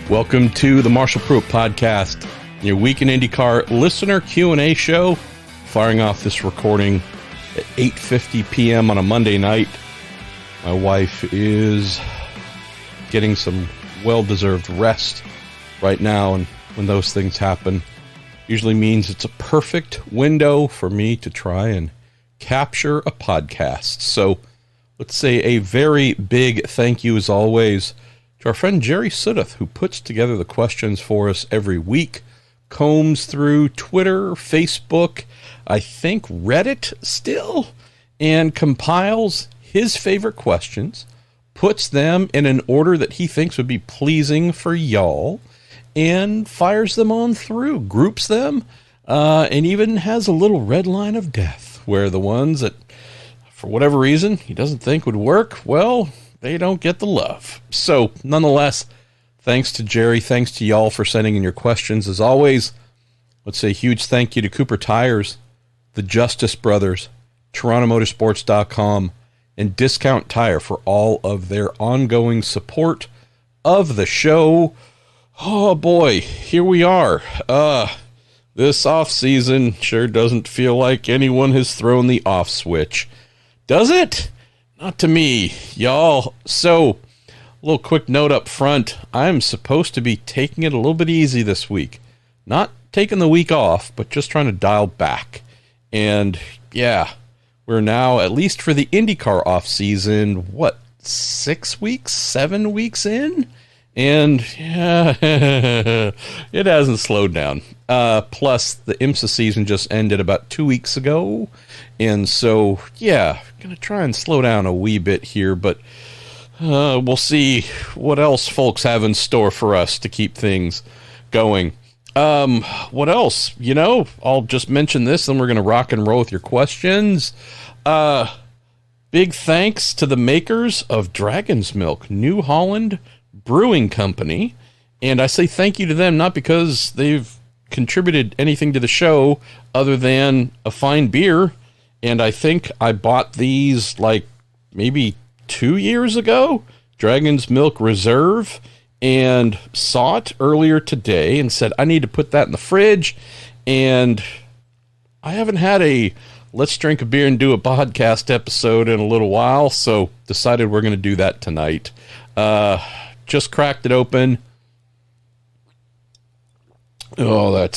Welcome to the Marshall Pruitt Podcast, your week in IndyCar listener Q&A show, firing off this recording at 8:50 p.m. on a Monday night. My wife is getting some well-deserved rest right now, and when those things happen, usually means it's a perfect window for me to try and capture a podcast. So let's say a very big thank you, as always, to our friend Jerry Sudduth, who puts together the questions for us every week, combs through Twitter, Facebook, I think Reddit still, and compiles his favorite questions, puts them in an order that he thinks would be pleasing for y'all, and fires them on through, groups them, and even has a little red line of death, where the ones that, for whatever reason, he doesn't think would work, well, they don't get the love. So, nonetheless, thanks to Jerry, thanks to y'all for sending in your questions. As always, let's say a huge thank you to Cooper Tires, the Justice Brothers, TorontoMotorsports.com, and Discount Tire for all of their ongoing support of the show. Oh boy, here we are. This off season sure doesn't feel like anyone has thrown the off switch. Does it? Not to me, y'all. So, a little quick note up front. I'm supposed to be taking it a little bit easy this week. Not taking the week off, but just trying to dial back. And, yeah, we're now, at least for the IndyCar off season, 6 weeks, 7 weeks in? And, yeah, it hasn't slowed down. Plus, the IMSA season just ended about 2 weeks ago. And so, yeah, going to try and slow down a wee bit here, but we'll see what else folks have in store for us to keep things going. What else? You know, I'll just mention this, and we're going to rock and roll with your questions. Big thanks to the makers of Dragon's Milk, New Holland Brewing Company. And I say thank you to them not because they've contributed anything to the show other than a fine beer. And I think I bought these like maybe 2 years ago, Dragon's Milk Reserve, and saw it earlier today and said, I need to put that in the fridge. And I haven't had a let's drink a beer and do a podcast episode in a little while, so decided we're going to do that tonight. Just cracked it open. Oh, that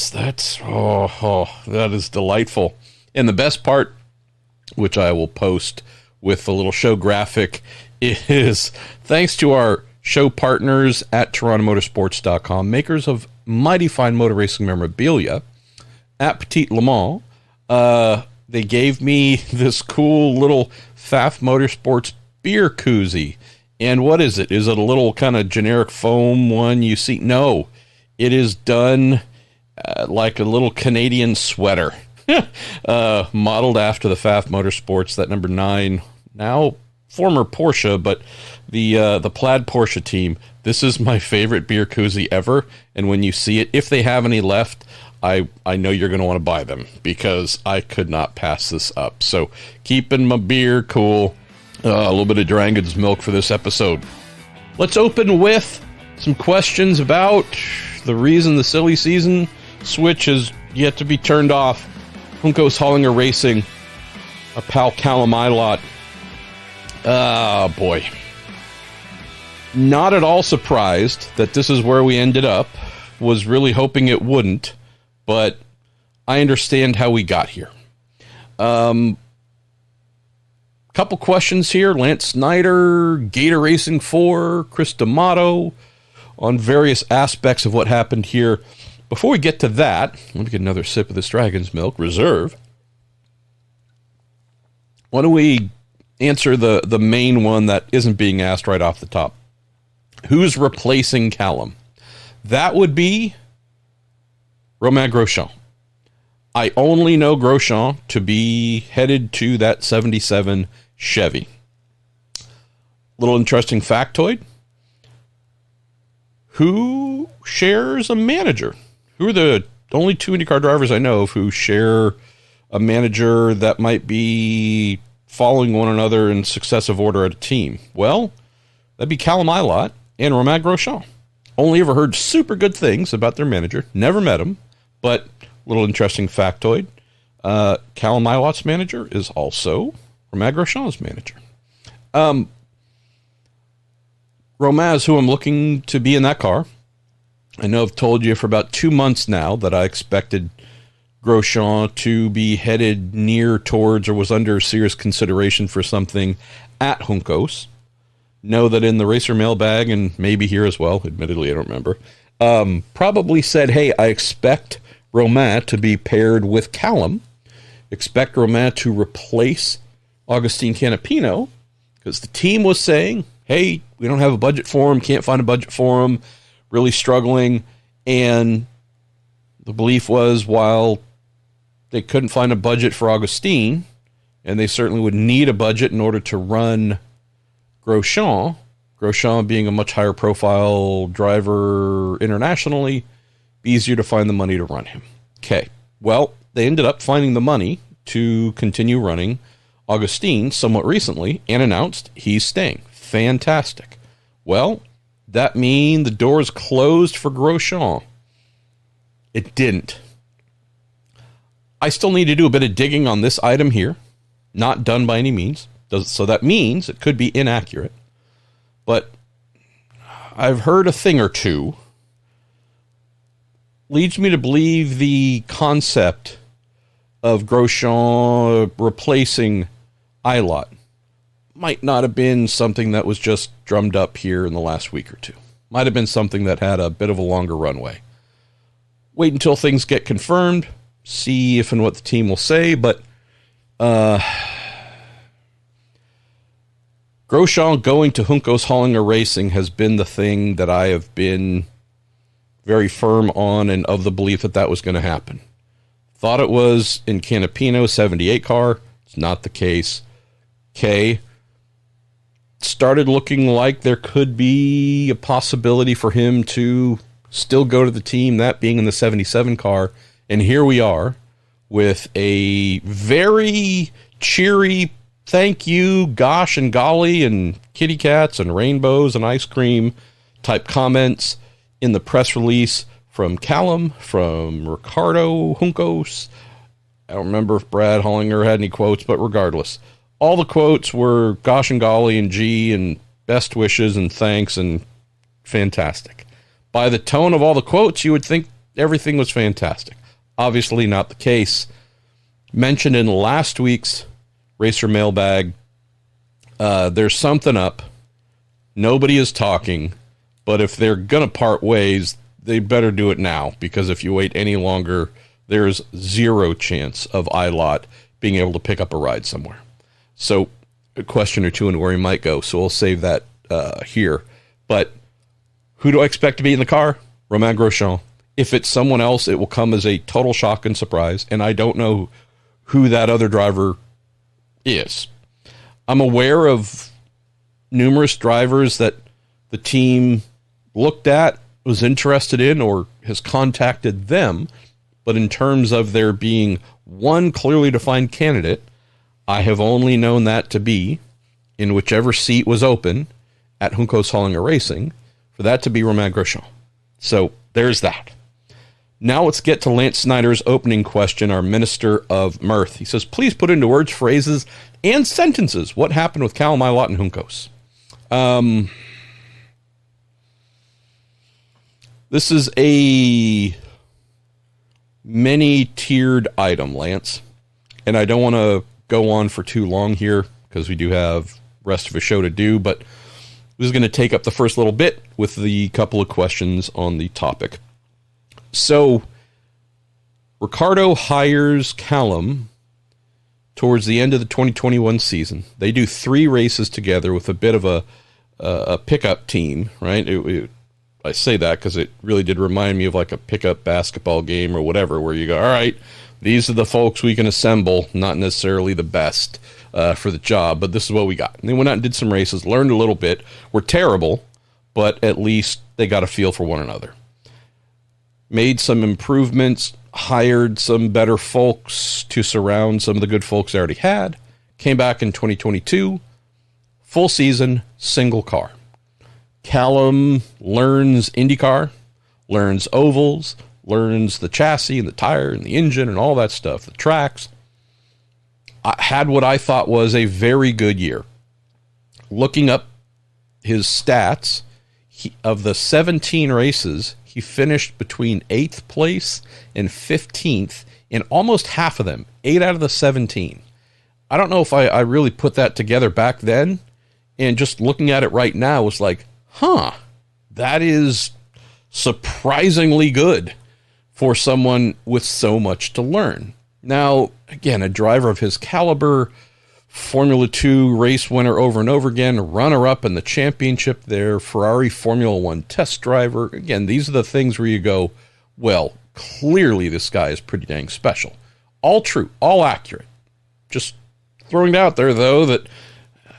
is delightful. And the best part, which I will post with a little show graphic, is thanks to our show partners at TorontoMotorsports.com, makers of mighty fine motor racing memorabilia, at Petit Le Mans. They gave me this cool little Pfaff Motorsports beer koozie. And what is it? Is it a little kind of generic foam one you see? No, it is done like a little Canadian sweater. Modeled after the Pfaff Motorsports, that number 9, now former Porsche, but the plaid Porsche team. This is my favorite beer koozie ever, and when you see it, if they have any left, I know you're going to want to buy them, because I could not pass this up. So, keeping my beer cool. A little bit of Dragon's Milk for this episode. Let's open with some questions about the reason the silly season switch has yet to be turned off. Juncos Hollinger Racing, our pal Callum Ilott. Boy. Not at all surprised that this is where we ended up. Was really hoping it wouldn't, but I understand how we got here. Couple questions here. Lance Snyder, Gator Racing 4, Chris D'Amato, on various aspects of what happened here. Before we get to that, let me get another sip of this Dragon's Milk Reserve. Why don't we answer the main one that isn't being asked right off the top? Who's replacing Callum? That would be Romain Grosjean. I only know Grosjean to be headed to that 77 Chevy. Little interesting factoid. Who shares a manager? Who are the only 2 IndyCar drivers I know of who share a manager that might be following one another in successive order at a team? Well, that'd be Callum Ilott and Romain Grosjean. Only ever heard super good things about their manager. Never met him, but little interesting factoid. Callum Ilott's manager is also Romain Grosjean's manager. Romain is who I'm looking to be in that car. I know I've told you for about 2 months now that I expected Grosjean to be headed near towards or was under serious consideration for something at Juncos. Know that in the racer mailbag, and maybe here as well, admittedly I don't remember, probably said, hey, I expect Romain to be paired with Callum. Expect Romain to replace Agustin Canapino, because the team was saying, hey, we don't have a budget for him, can't find a budget for him, really struggling. And the belief was, while they couldn't find a budget for Agustin, and they certainly would need a budget in order to run Grosjean being a much higher profile driver internationally, be easier to find the money to run him. Okay, well, they ended up finding the money to continue running Agustin somewhat recently and announced he's staying. Fantastic. Well, that mean the doors closed for Grosjean? It didn't. I still need to do a bit of digging on this item here. Not done by any means. So that means it could be inaccurate. But I've heard a thing or two. Leads me to believe the concept of Grosjean replacing Ilott might not have been something that was just drummed up here in the last week or two. Might have been something that had a bit of a longer runway. Wait until things get confirmed, see if and what the team will say, but Grosjean going to Juncos Hollinger Racing has been the thing that I have been very firm on and of the belief that that was going to happen. Thought it was in Canapino 78 car. It's not the case. Okay. Started looking like there could be a possibility for him to still go to the team, that being in the 77 car. And here we are with a very cheery thank you, gosh and golly, and kitty cats and rainbows and ice cream type comments in the press release from Callum, from Ricardo Juncos. I don't remember if Brad Hollinger had any quotes, but regardless, all the quotes were gosh and golly and gee and best wishes and thanks and fantastic. By the tone of all the quotes, you would think everything was fantastic. Obviously not the case. Mentioned in last week's Racer Mailbag, there's something up. Nobody is talking, but if they're going to part ways, they better do it now, because if you wait any longer, there's zero chance of Ilott being able to pick up a ride somewhere. So a question or two into where he might go, so we'll save that here. But who do I expect to be in the car? Romain Grosjean. If it's someone else, it will come as a total shock and surprise, and I don't know who that other driver is. I'm aware of numerous drivers that the team looked at, was interested in, or has contacted them, but in terms of there being one clearly defined candidate, I have only known that to be, in whichever seat was open at Juncos Hollinger Racing, for that to be Romain Grosjean. So there's that. Now let's get to Lance Snyder's opening question, our Minister of Mirth. He says, please put into words, phrases, and sentences what happened with Callum Ilott and Juncos. This is a many-tiered item, Lance, and I don't want to go on for too long here because we do have rest of a show to do, but this is going to take up the first little bit with the couple of questions on the topic. So, Ricardo hires Callum towards the end of the 2021 season. They do 3 races together with a bit of a pickup team, right? I say that because it really did remind me of like a pickup basketball game or whatever, where you go, all right, these are the folks we can assemble, not necessarily the best for the job, but this is what we got. And they went out and did some races, learned a little bit, were terrible, but at least they got a feel for one another. Made some improvements, hired some better folks to surround some of the good folks they already had, came back in 2022, full season, single car. Callum learns IndyCar, learns ovals, learns the chassis and the tire and the engine and all that stuff, the tracks. I had what I thought was a very good year. Looking up his stats, of the 17 races, he finished between 8th place and 15th in almost half of them, 8 out of the 17. I don't know if I really put that together back then, and just looking at it right now was like, that is surprisingly good for someone with so much to learn. Now, again, a driver of his caliber, Formula 2 race winner over and over again, runner-up in the championship there, Ferrari Formula 1 test driver. Again, these are the things where you go, well, clearly this guy is pretty dang special. All true, all accurate. Just throwing it out there, though, that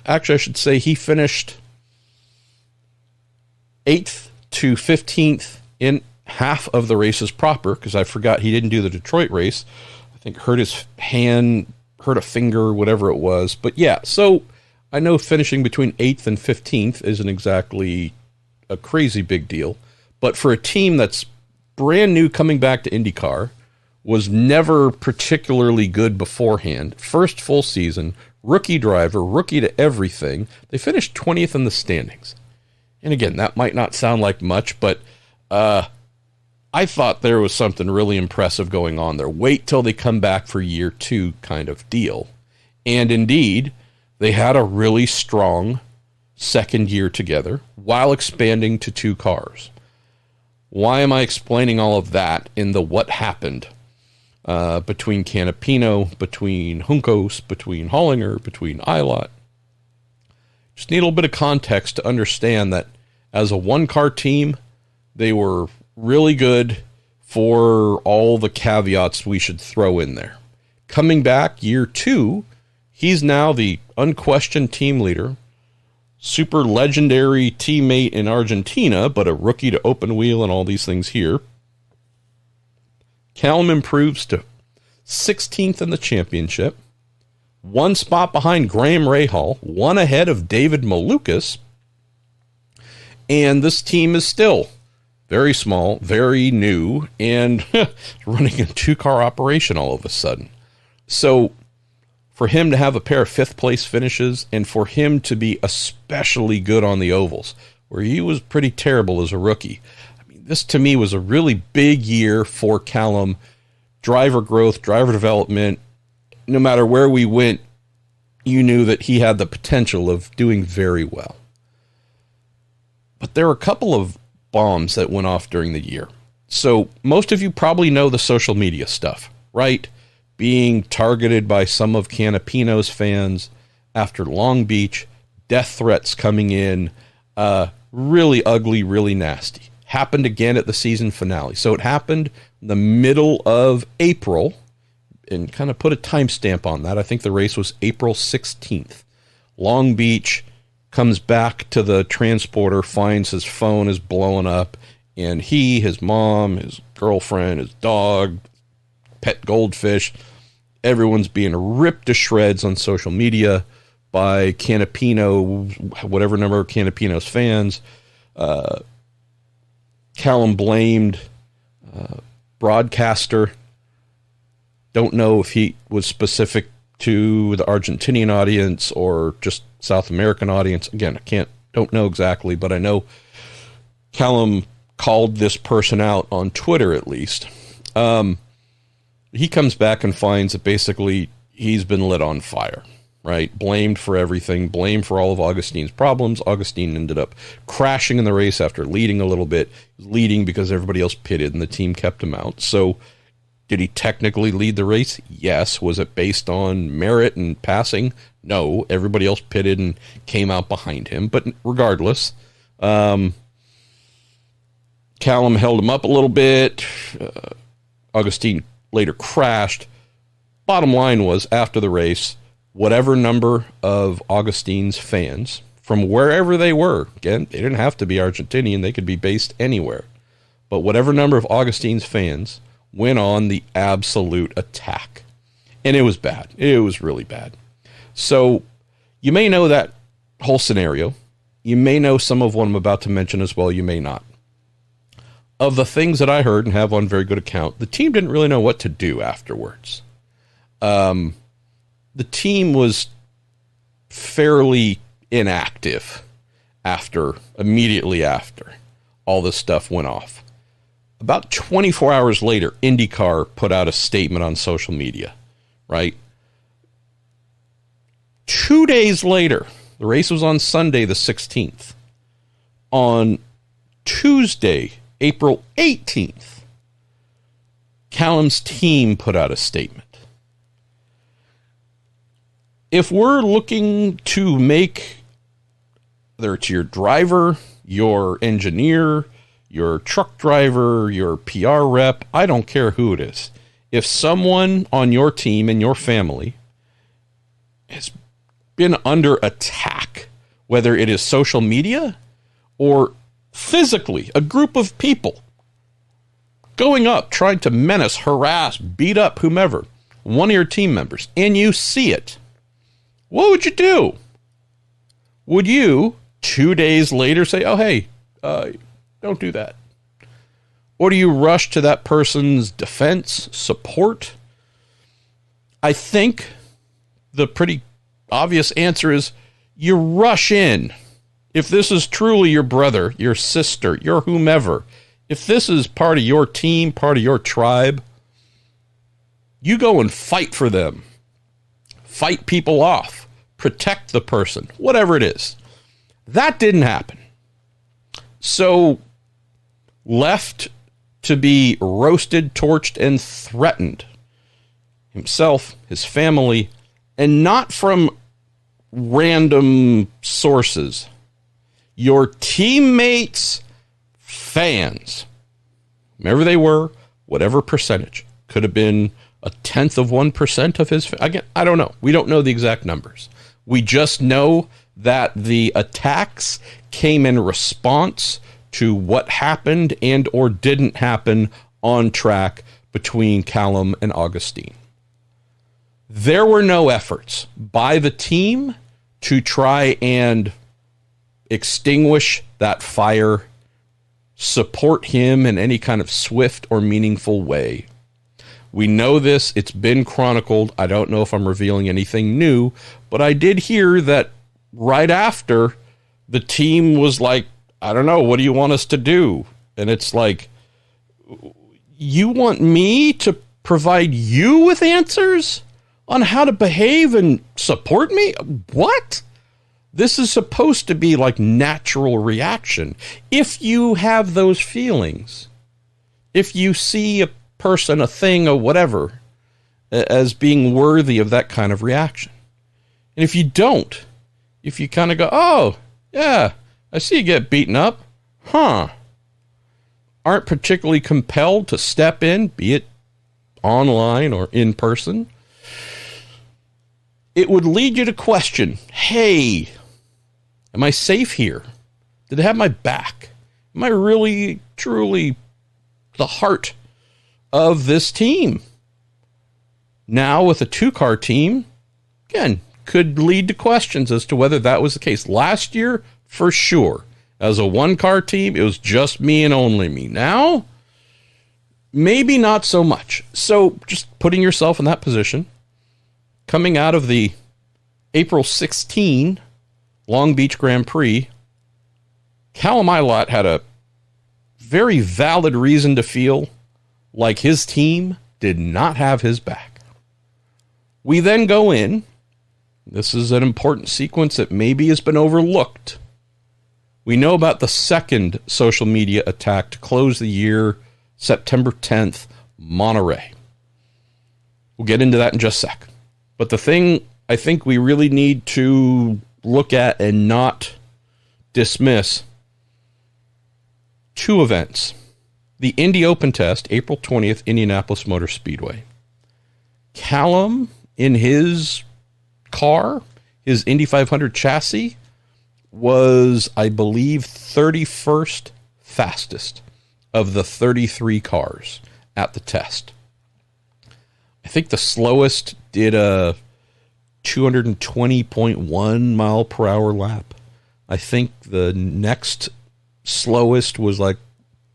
actually I should say he finished 8th to 15th in half of the races proper, because I forgot he didn't do the Detroit race. I think hurt his hand, hurt a finger, whatever it was. But yeah, so I know finishing between 8th and 15th isn't exactly a crazy big deal. But for a team that's brand new coming back to IndyCar, was never particularly good beforehand, first full season, rookie driver, rookie to everything, they finished 20th in the standings. And again, that might not sound like much, but I thought there was something really impressive going on there. Wait till they come back for year 2 kind of deal. And indeed, they had a really strong second year together while expanding to 2 cars. Why am I explaining all of that in the what happened between Canapino, between Juncos, between Hollinger, between Ilott? Just need a little bit of context to understand that as a one-car team, they were really good for all the caveats we should throw in there. Coming back year 2, he's now the unquestioned team leader, super legendary teammate in Argentina, but a rookie to open wheel and all these things here. Callum improves to 16th in the championship, 1 spot behind Graham Rahal, 1 ahead of David Malukas, and this team is still very small, very new, and running a 2-car operation all of a sudden. So for him to have a pair of 5th place finishes, and for him to be especially good on the ovals, where he was pretty terrible as a rookie. I mean, this to me was a really big year for Callum. Driver growth, driver development. No matter where we went, you knew that he had the potential of doing very well. But there were a couple of bombs that went off during the year. So most of you probably know the social media stuff, right? Being targeted by some of Canapino's fans after Long Beach, death threats coming in, really ugly, really nasty. Happened again at the season finale. So it happened in the middle of April, and kind of put a timestamp on that. I think the race was April 16th. Long Beach comes back to the transporter, finds his phone is blowing up, and he, his mom, his girlfriend, his dog, pet goldfish, everyone's being ripped to shreds on social media by Canapino, whatever number of Canapino's fans. Callum blamed broadcaster. Don't know if he was specific to the Argentinian audience or just South American audience. Again, don't know exactly, but I know Callum called this person out on Twitter at least. He comes back and finds that basically he's been lit on fire, right? Blamed for everything, blamed for all of Augustine's problems. Augustine ended up crashing in the race after leading a little bit, leading because everybody else pitted and the team kept him out. So did he technically lead the race? Yes. Was it based on merit and passing? No. Everybody else pitted and came out behind him. But regardless, Callum held him up a little bit. Augustine later crashed. Bottom line was, after the race, whatever number of Augustine's fans, from wherever they were, again, they didn't have to be Argentinian, they could be based anywhere, but whatever number of Augustine's fans went on the absolute attack. And it was bad. It was really bad. So you may know that whole scenario. You may know some of what I'm about to mention as well. You may not. Of the things that I heard and have on very good account, the team didn't really know what to do afterwards. The team was fairly inactive immediately after all this stuff went off. About 24 hours later, IndyCar put out a statement on social media, right? 2 days later, the race was on Sunday, the 16th. On Tuesday, April 18th, Callum's team put out a statement. If we're looking to make, whether it's your driver, your engineer, your truck driver, your PR rep, I don't care who it is. If someone on your team and your family has been under attack, whether it is social media or physically, a group of people going up, trying to menace, harass, beat up whomever, one of your team members, and you see it, what would you do? Would you, 2 days later, say, oh, hey, don't do that? Or do you rush to that person's defense, support? I think the pretty obvious answer is you rush in. If this is truly your brother, your sister, your whomever, if this is part of your team, part of your tribe, you go and fight for them. Fight people off. Protect the person. Whatever it is. That didn't happen. So, left to be roasted, torched, and threatened. Himself, his family, and not from random sources. Your teammates, fans, whomever they were, whatever percentage, could have been 0.1% of his. Again, I don't know. We don't know the exact numbers. We just know that the attacks came in response to what happened and or didn't happen on track between Callum and Augustine. There were no efforts by the team to try and extinguish that fire, support him in any kind of swift or meaningful way. We know this. It's been chronicled. I don't know if I'm revealing anything new, but I did hear that right after, the team was like, I don't know, what do you want us to do? And it's like, you want me to provide you with answers on how to behave and support me? What? This is supposed to be like natural reaction. If you have those feelings, if you see a person, a thing, or whatever, as being worthy of that kind of reaction. And if you don't, if you kind of go, oh, yeah, I see you get beaten up, aren't particularly compelled to step in, be it online or in person, it would lead you to question, hey, am I safe here? Did they have my back? Am I really, truly the heart of this team? Now with a two-car team, again, could lead to questions as to whether that was the case. Last year, for sure. As a one-car team, it was just me and only me. Now, maybe not so much. So just putting yourself in that position, coming out of the April 16 Long Beach Grand Prix, Callum Ilott had a very valid reason to feel like his team did not have his back. We then go in. This is an important sequence that maybe has been overlooked. We know about the second social media attack to close the year, September 10th, Monterey. We'll get into that in just a sec. But the thing I think we really need to look at and not dismiss, two events. The Indy Open Test, April 20th, Indianapolis Motor Speedway. Callum, in his car, his Indy 500 chassis, was, I believe, 31st fastest of the 33 cars at the test. I think the slowest did a 220.1 mile per hour lap. I think the next slowest was like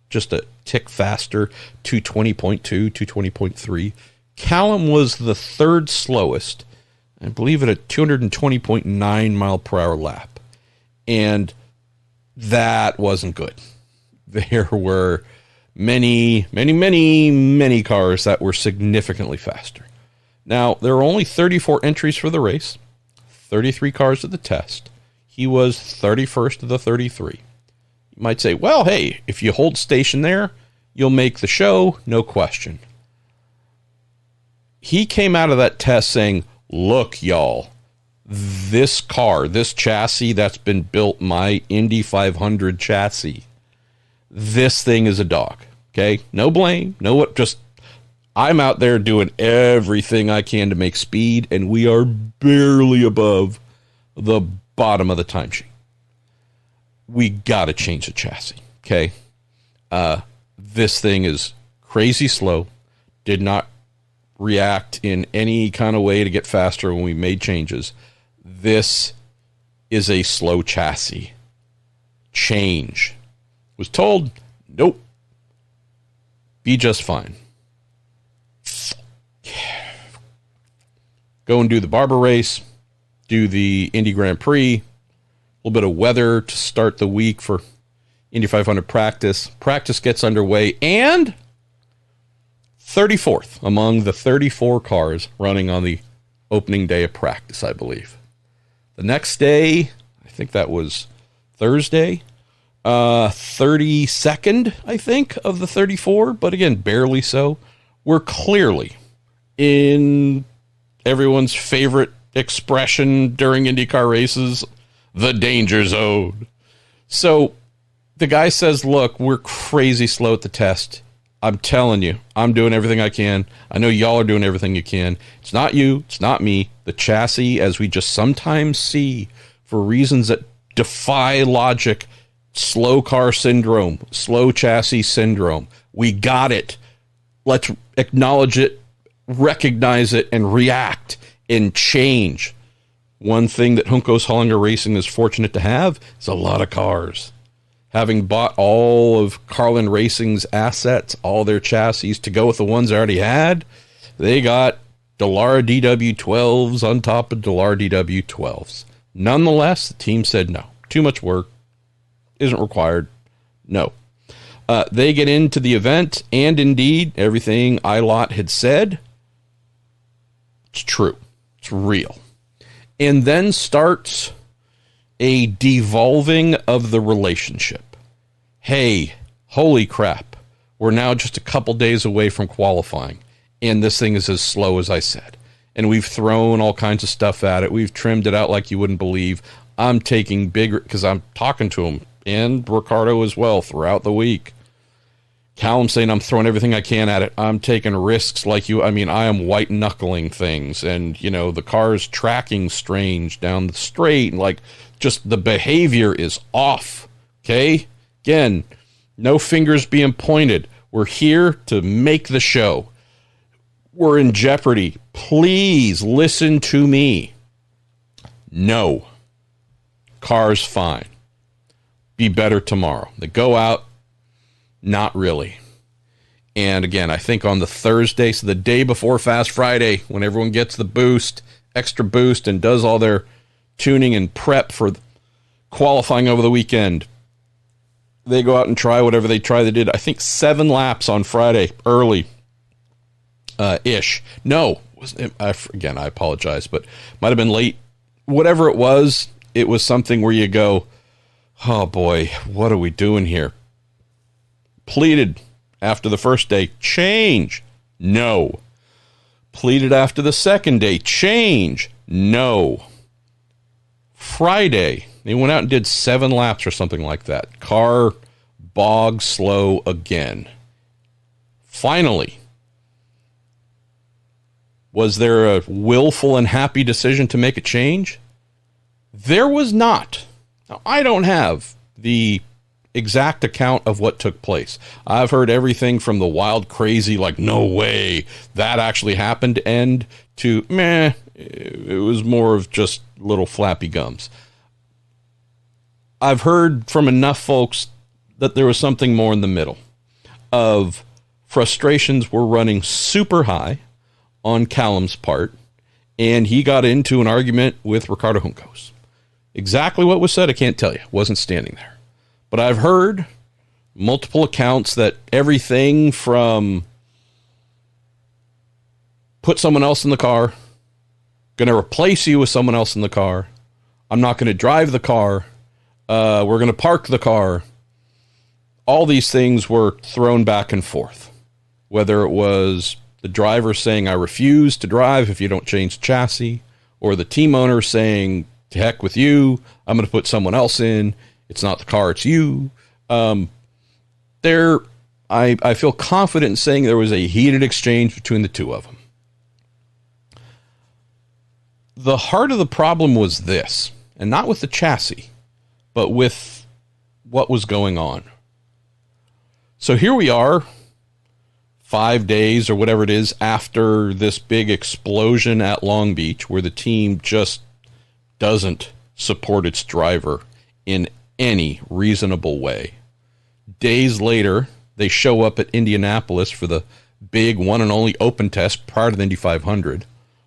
just a tick faster, 220.2, 220.3. Callum was the third slowest, I believe at a 220.9 mile per hour lap. And that wasn't good. There were many cars that were significantly faster. Now, there were only 34 entries for the race, 33 cars at the test. He was 31st of the 33. You might say, well, hey, if you hold station there, you'll make the show, no question. He came out of that test saying, look, y'all, this car, this chassis that's been built, my Indy 500 chassis, this thing is a dog, okay? No blame, no what, just I'm out there doing everything I can to make speed, and we are barely above the bottom of the timesheet. We got to change the chassis, okay? This thing is crazy slow, did not react in any kind of way to get faster when we made changes. This is a slow chassis. Change. Was told, nope. Be just fine. Go and do the Barber race, do the Indy Grand Prix, a little bit of weather to start the week for Indy 500 practice. Practice gets underway, and 34th among the 34 cars running on the opening day of practice, I believe. The next day, I think that was Thursday, 32nd, I think, of the 34, but again, barely so. We're clearly in everyone's favorite expression during IndyCar races, the danger zone. So the guy says, look, we're crazy slow at the test. I'm telling you, I'm doing everything I can. I know y'all are doing everything you can. It's not you. It's not me. The chassis, as we just sometimes see for reasons that defy logic, slow car syndrome, slow chassis syndrome. We got it. Let's acknowledge it, recognize it, and react and change. One thing that Juncos Hollinger Racing is fortunate to have is a lot of cars. Having bought all of Carlin Racing's assets, all their chassis to go with the ones they already had, they got Dallara DW12s on top of Dallara DW12s. Nonetheless, the team said no. Too much work. Isn't required. No. They get into the event, and indeed, everything Ilott had said, it's true. It's real. And then starts a devolving of the relationship. Hey, holy crap, we're now just a couple days away from qualifying, and this thing is as slow as I said. And we've thrown all kinds of stuff at it. We've trimmed it out like you wouldn't believe. I'm taking bigger, because I'm talking to him, and Ricardo as well, throughout the week. Callum saying I'm throwing everything I can at it. I'm taking risks like you. I mean, I am white-knuckling things, and, you know, the car's tracking strange down the straight, and, like, just the behavior is off, okay? Again, no fingers being pointed. We're here to make the show. We're in jeopardy. Please listen to me. No. Car's fine. Be better tomorrow. They go out, not really. And again, I think on the Thursday, so the day before Fast Friday, when everyone gets the boost, extra boost, and does all their tuning and prep for qualifying over the weekend, they go out and try whatever they try. They did, I think, 7 laps on Friday, early ish. No, again, I apologize, but might have been late. Whatever it was something where you go, oh boy, what are we doing here? Pleaded after the first day, change. No. Pleaded after the second day, change. No. Friday, they went out and did 7 laps or something like that. Car bog slow again. Finally, was there a willful and happy decision to make a change? There was not. Now, I don't have the exact account of what took place. I've heard everything from the wild, crazy, like, no way that actually happened, end to, meh, it was more of just little flappy gums. I've heard from enough folks that there was something more in the middle of frustrations were running super high on Callum's part, and he got into an argument with Ricardo Juncos. Exactly what was said, I can't tell you. Wasn't standing there. But I've heard multiple accounts that everything from put someone else in the car, going to replace you with someone else in the car, I'm not going to drive the car, we're going to park the car. All these things were thrown back and forth. Whether it was the driver saying, I refuse to drive if you don't change the chassis, or the team owner saying, to heck with you, I'm going to put someone else in. It's not the car, it's you. I feel confident in saying there was a heated exchange between the two of them. The heart of the problem was this, and not with the chassis, but with what was going on. So here we are, 5 days or whatever it is after this big explosion at Long Beach, where the team just doesn't support its driver in any reasonable way. Days later, they show up at Indianapolis for the big one and only open test prior to the Indy 500.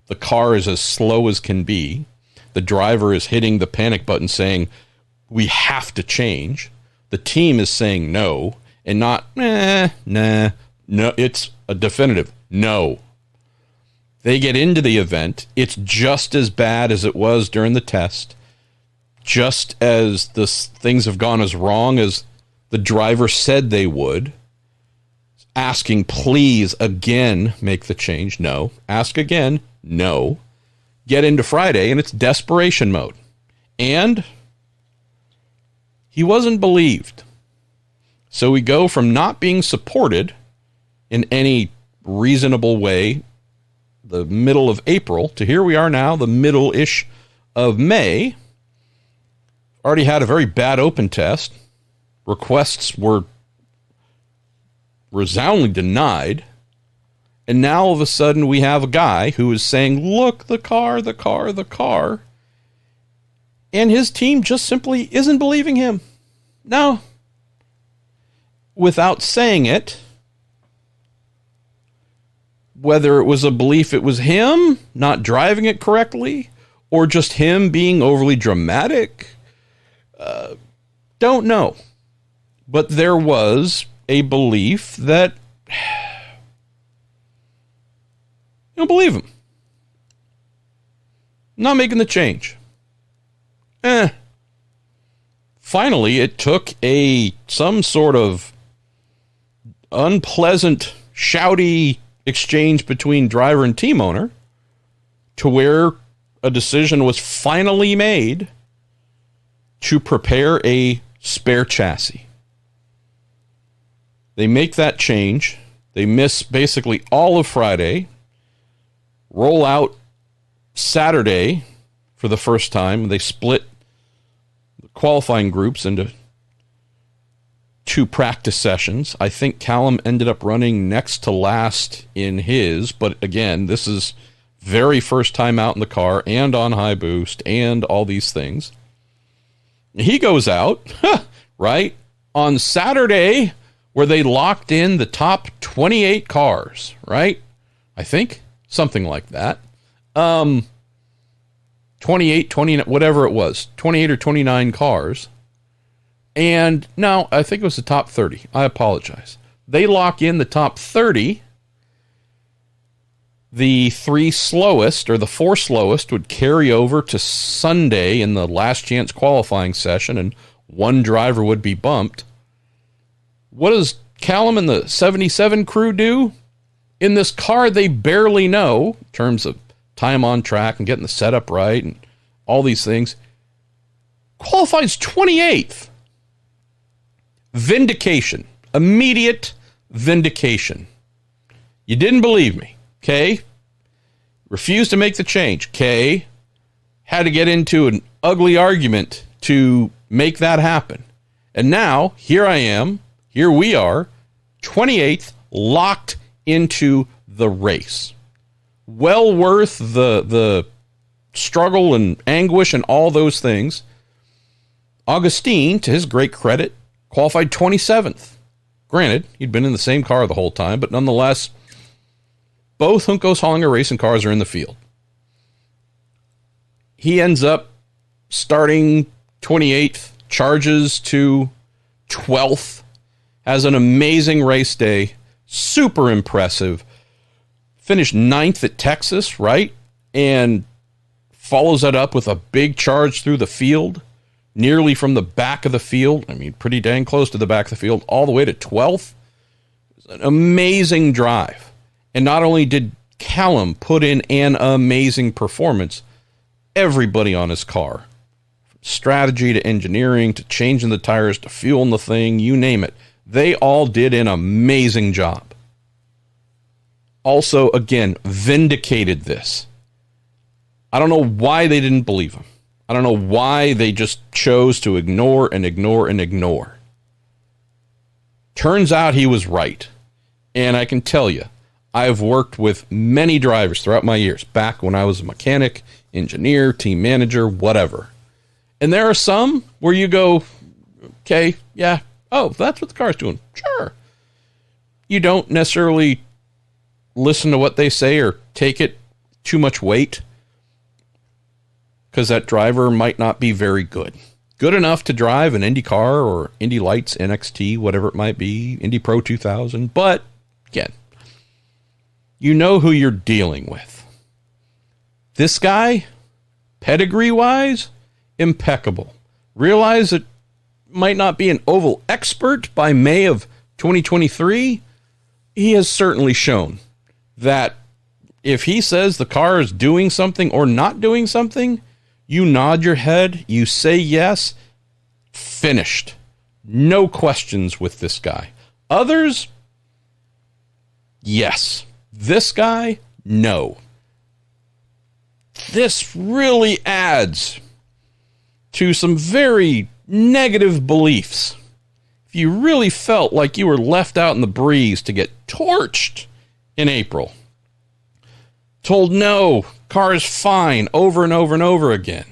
The car is as slow as can be. The driver is hitting the panic button saying, we have to change. The team is saying no, and not, no, it's a definitive no. They get into the event. It's just as bad as it was during the test. Just as the things have gone as wrong as the driver said they would. Asking, please, again, make the change. No. Ask again. No. Get into Friday, and it's desperation mode. And he wasn't believed. So we go from not being supported in any reasonable way the middle of April to here we are now, the middle-ish of May. Already had a very bad open test. Requests were resoundingly denied. And now all of a sudden we have a guy who is saying, look, the car, the car, the car. And his team just simply isn't believing him. No. Without saying it, whether it was a belief it was him not driving it correctly or just him being overly dramatic, don't know. But there was a belief that you don't believe him. Not making the change. Finally, it took some sort of unpleasant, shouty exchange between driver and team owner to where a decision was finally made to prepare a spare chassis. They make that change. They miss basically all of Friday, roll out Saturday for the first time. They split the qualifying groups into 2 practice sessions. I think Callum ended up running next to last in his, but again, this is very first time out in the car and on high boost and all these things. He goes out, right, on Saturday where they locked in the top 28 cars, right? I think something like that. 28, 20, whatever it was, 28 or 29 cars. And no, I think it was the top 30. I apologize. They lock in the top 30. The 3 slowest or the 4 slowest would carry over to Sunday in the last chance qualifying session, and 1 driver would be bumped. What does Callum and the 77 crew do? In this car they barely know, in terms of time on track and getting the setup right and all these things, qualifies 28th. Vindication. Immediate vindication. You didn't believe me. Okay? Refused to make the change. Okay? Had to get into an ugly argument to make that happen. And now, here I am, here we are, 28th, locked into the race. Well worth the struggle and anguish and all those things. Augustine, to his great credit, qualified 27th. Granted, he'd been in the same car the whole time, but nonetheless, both Juncos Hollinger racing cars are in the field. He ends up starting 28th, charges to 12th, has an amazing race day, super impressive, finished 9th at Texas, right? And follows that up with a big charge through the field, nearly from the back of the field. I mean, pretty dang close to the back of the field, all the way to 12th. It was an amazing drive. And not only did Callum put in an amazing performance, everybody on his car, from strategy to engineering to changing the tires to fueling the thing, you name it, they all did an amazing job. Also, again, vindicated this. I don't know why they didn't believe him. I don't know why they just chose to ignore and ignore and ignore. Turns out he was right. And I can tell you, I've worked with many drivers throughout my years, back when I was a mechanic, engineer, team manager, whatever. And there are some where you go, okay, yeah, oh, that's what the car's doing. Sure. You don't necessarily listen to what they say or take it too much weight, because that driver might not be very good. Good enough to drive an IndyCar or Indy Lights, NXT, whatever it might be, Indy Pro 2000. But, again, you know who you're dealing with. This guy, pedigree-wise, impeccable. Realize it might not be an oval expert by May of 2023. He has certainly shown that if he says the car is doing something or not doing something, you nod your head, you say yes, finished. No questions with this guy. Others, yes. This guy, no. This really adds to some very negative beliefs. If you really felt like you were left out in the breeze to get torched in April, told no, car is fine over and over and over again,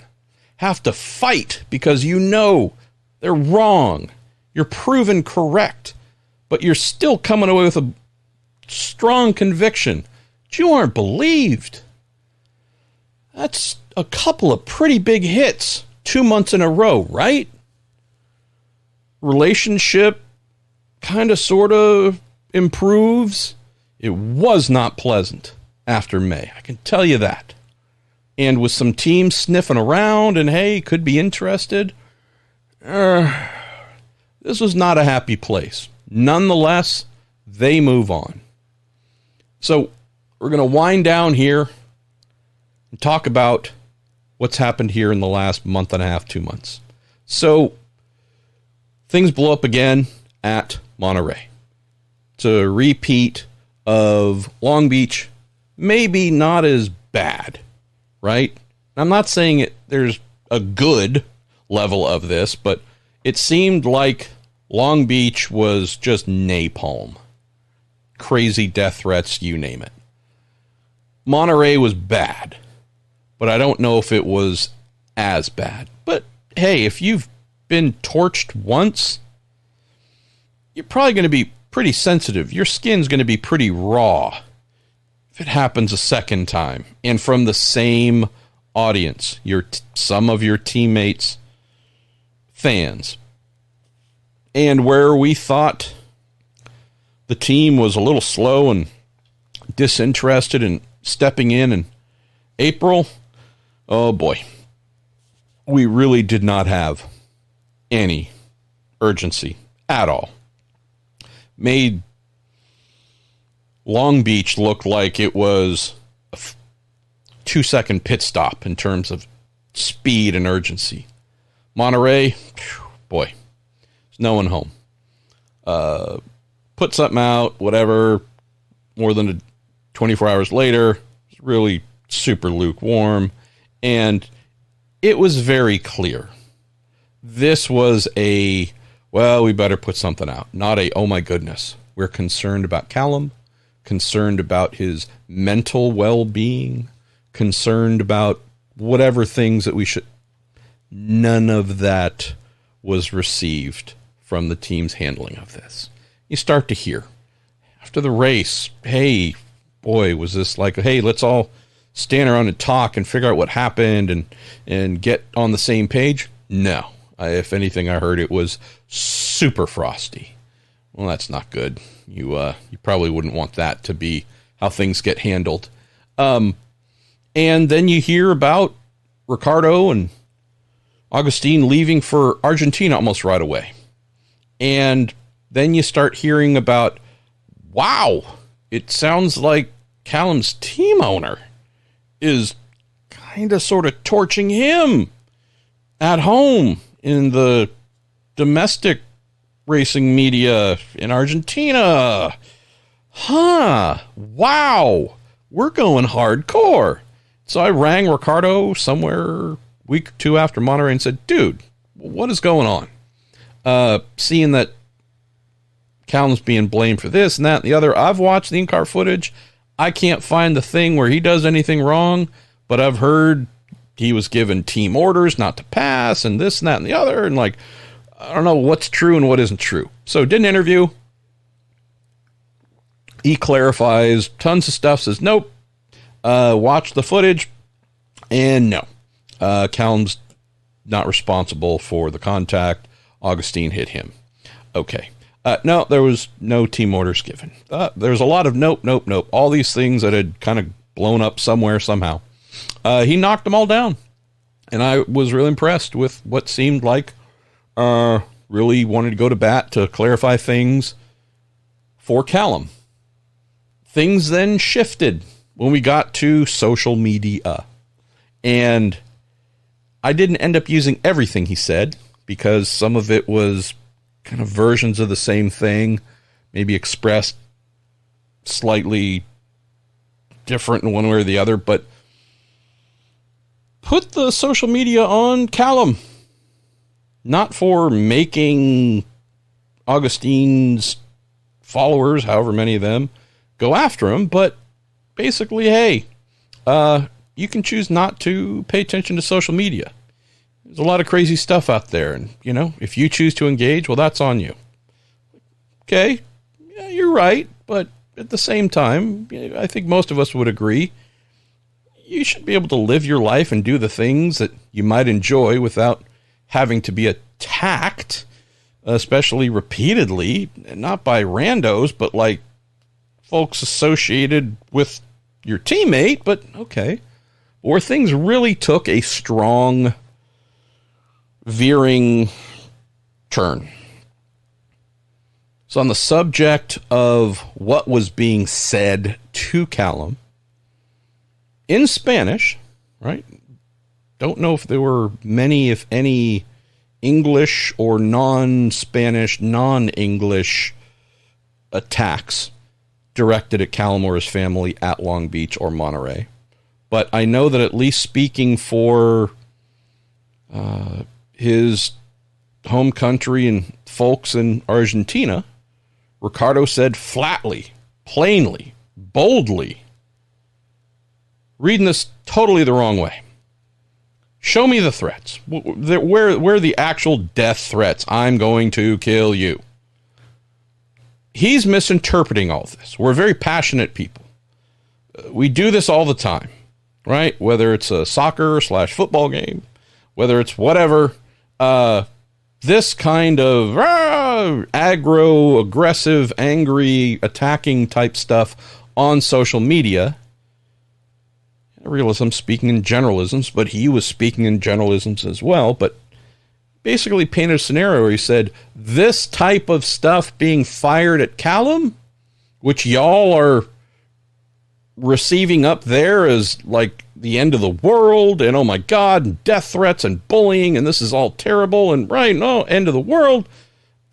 have to fight because you know they're wrong, you're proven correct, but you're still coming away with a strong conviction that you aren't believed. That's a couple of pretty big hits 2 months in a row, right? Relationship kind of sort of improves. It was not pleasant after May, I can tell you that. And with some teams sniffing around and, hey, could be interested, this was not a happy place. Nonetheless, they move on. So we're going to wind down here and talk about what's happened here in the last month and a half, 2 months. So things blow up again at Monterey. It's a repeat of Long Beach, maybe not as bad, right? I'm not saying there's a good level of this, but it seemed like Long Beach was just napalm. Crazy death threats, you name it. Monterey was bad, but I don't know if it was as bad. But hey, if you've been torched once, you're probably going to be pretty sensitive. Your skin's going to be pretty raw if it happens a second time, and from the same audience, some of your teammates, fans. And where we thought the team was a little slow and disinterested in stepping in April, oh boy, we really did not have any urgency at all. Made Long Beach look like it was a 2-second pit stop in terms of speed and urgency. Monterey, boy, there's no one home. Put something out, whatever, more than 24 hours later, it's really super lukewarm, and it was very clear. This was well, we better put something out, not oh my goodness, we're concerned about Callum, concerned about his mental well-being, concerned about whatever things that we should. None of that was received from the team's handling of this. You start to hear after the race, hey, boy, was this like, hey, let's all stand around and talk and figure out what happened and get on the same page? No. If anything, I heard it was super frosty. Well, that's not good. You probably wouldn't want that to be how things get handled. And then you hear about Ricardo and Augustine leaving for Argentina almost right away. And then you start hearing about, wow, it sounds like Callum's team owner is kind of sort of torching him at home in the domestic racing media in Argentina. Huh. Wow. We're going hardcore. So I rang Ricardo somewhere week or two after Monterey and said, dude, what is going on? Seeing that Callum's being blamed for this and that and the other. I've watched the in-car footage. I can't find the thing where he does anything wrong, but I've heard he was given team orders not to pass and this and that and the other. And like, I don't know what's true and what isn't true. So did an interview. He clarifies tons of stuff, says, nope, watch the footage. And no, Callum's not responsible for the contact. Augustine hit him. Okay. No, there was no team orders given. There's a lot of nope. All these things that had kind of blown up somewhere, somehow. He knocked them all down. And I was really impressed with what seemed like really wanted to go to bat to clarify things for Callum. Things then shifted when we got to social media. And I didn't end up using everything he said because some of it was kind of versions of the same thing, maybe expressed slightly different in one way or the other, but put the social media on Callum. Not for making Augustine's followers, however many of them, go after him, but basically, hey, you can choose not to pay attention to social media. There's a lot of crazy stuff out there, and, you know, if you choose to engage, well, that's on you. Okay, yeah, you're right, but at the same time, I think most of us would agree, you should be able to live your life and do the things that you might enjoy without having to be attacked, especially repeatedly, not by randos, but like folks associated with your teammate, but okay. Or things really took a strong veering turn. So on the subject of what was being said to Callum in Spanish, right? Don't know if there were many, if any, English or non-Spanish, non-English attacks directed at Callum or his family at Long Beach or Monterey. But I know that at least speaking for his home country and folks in Argentina, Ricardo said flatly, plainly, boldly, reading this totally the wrong way. Show me the threats. Where are the actual death threats? I'm going to kill you. He's misinterpreting all this. We're very passionate people. We do this all the time, right? Whether it's a soccer/football game, whether it's whatever, this kind of aggro, aggressive, angry, attacking type stuff on social media. I realize I'm speaking in generalisms, but he was speaking in generalisms as well. But basically painted a scenario where he said, this type of stuff being fired at Callum, which y'all are receiving up there as like the end of the world, and oh my God, and death threats and bullying, and this is all terrible, and right, no, end of the world.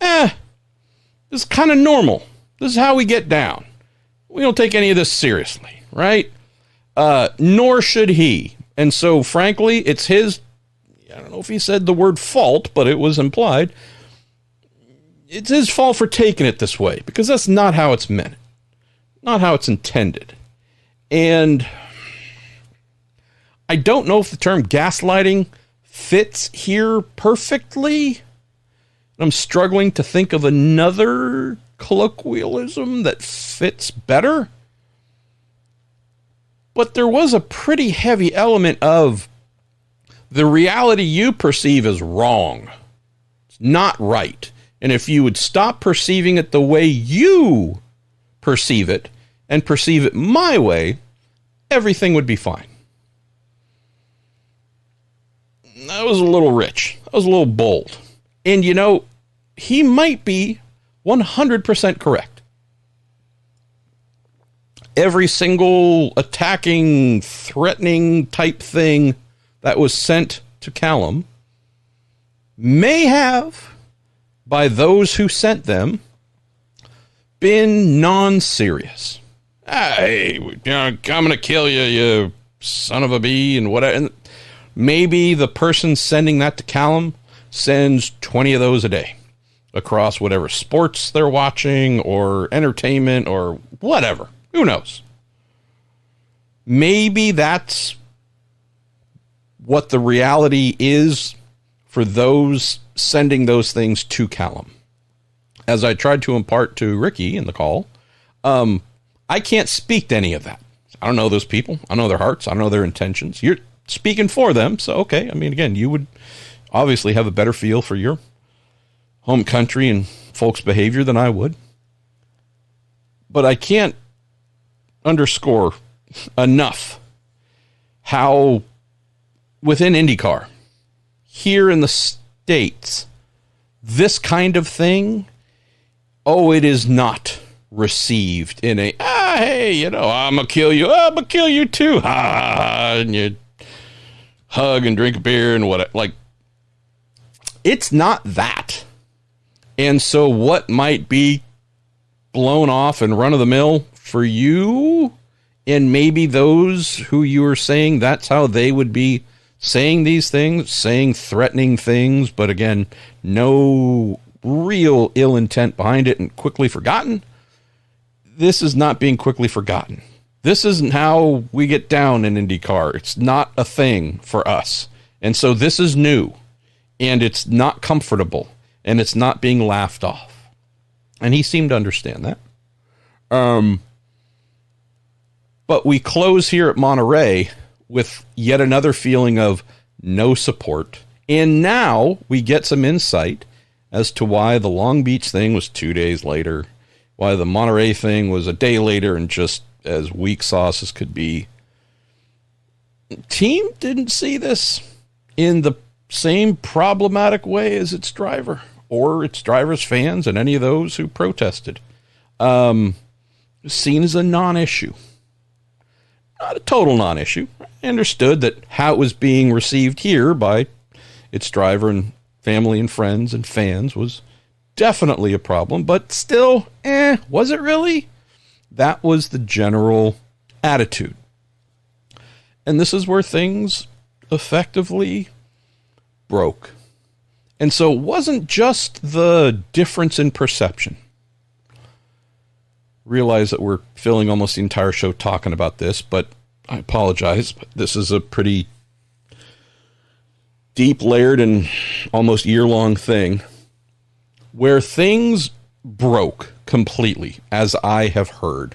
This is kind of normal. This is how we get down. We don't take any of this seriously, right? Nor should he. And so, frankly, it's his, I don't know if he said the word fault, but it was implied. It's his fault for taking it this way, because that's not how it's meant. Not how it's intended. And I don't know if the term gaslighting fits here perfectly, I'm struggling to think of another colloquialism that fits better. But there was a pretty heavy element of the reality you perceive as wrong. It's not right. And if you would stop perceiving it the way you perceive it and perceive it my way, everything would be fine. That was a little rich. That was a little bold. And you know, he might be 100% correct. Every single attacking, threatening type thing that was sent to Callum may have, by those who sent them, been non-serious. Hey, I'm going to kill you, you son of a bee, and whatever. And maybe the person sending that to Callum sends 20 of those a day across whatever sports they're watching or entertainment or whatever. Who knows? Maybe that's what the reality is for those sending those things to Callum. As I tried to impart to Ricky in the call, I can't speak to any of that. I don't know those people. I know their hearts. I know their intentions. You're speaking for them. So, okay. I mean, again, you would obviously have a better feel for your home country and folks' behavior than I would. But I can't underscore enough how within IndyCar, here in the States, this kind of thing, it is not received in a, hey, you know, I'm going to kill you. I'm going to kill you too. And you hug and drink a beer and what, like, it's not that. And so what might be blown off and run of the mill for you, and maybe those who you are saying that's how they would be saying these things, saying threatening things, but again, no real ill intent behind it and quickly forgotten. This is not being quickly forgotten. This isn't how we get down in IndyCar. It's not a thing for us. And so this is new, and it's not comfortable, and it's not being laughed off. And he seemed to understand that. But we close here at Monterey with yet another feeling of no support. And now we get some insight as to why the Long Beach thing was 2 days later, why the Monterey thing was a day later and just as weak sauce as could be. Team didn't see this in the same problematic way as its driver or its driver's fans and any of those who protested. Seen as a non-issue. Not a total non-issue. I understood that how it was being received here by its driver and family and friends and fans was definitely a problem, but still, was it really? That was the general attitude. And this is where things effectively broke. And so it wasn't just the difference in perception. Realize that we're filling almost the entire show talking about this, but I apologize, but this is a pretty deep, layered, and almost year-long thing where things broke completely, as I have heard.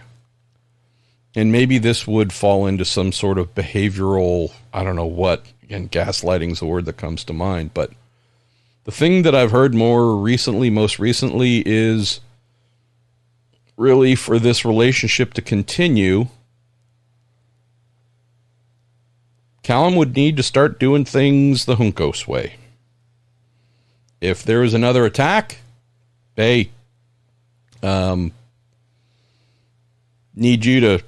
And maybe this would fall into some sort of behavioral, I don't know what, again, gaslighting is the word that comes to mind, but the thing that I've heard most recently is really for this relationship to continue, Callum would need to start doing things the Juncos way. If there is another attack, hey, need you to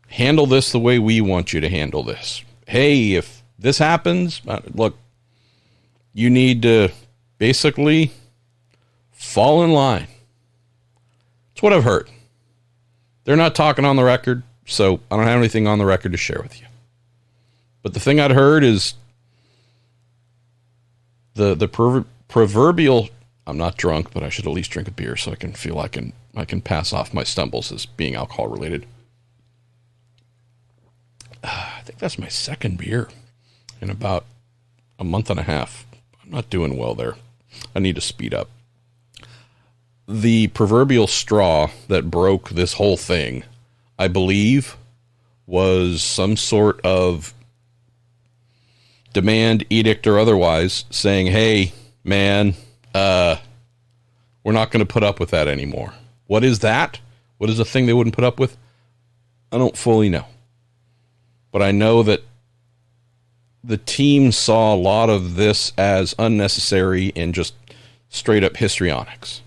handle this the way we want you to handle this. Hey, if this happens, look, you need to basically fall in line. It's what I've heard. They're not talking on the record, so I don't have anything on the record to share with you. But the thing I'd heard is the proverbial, I'm not drunk, but I should at least drink a beer so I can feel I can pass off my stumbles as being alcohol related. I think that's my second beer in about a month and a half. I'm not doing well there. I need to speed up. the proverbial straw that broke this whole thing, I believe, was some sort of demand, edict, or otherwise saying, hey, man, we're not going to put up with that anymore. What is that? What is the thing they wouldn't put up with? I don't fully know. But I know that the team saw a lot of this as unnecessary and just straight up histrionics.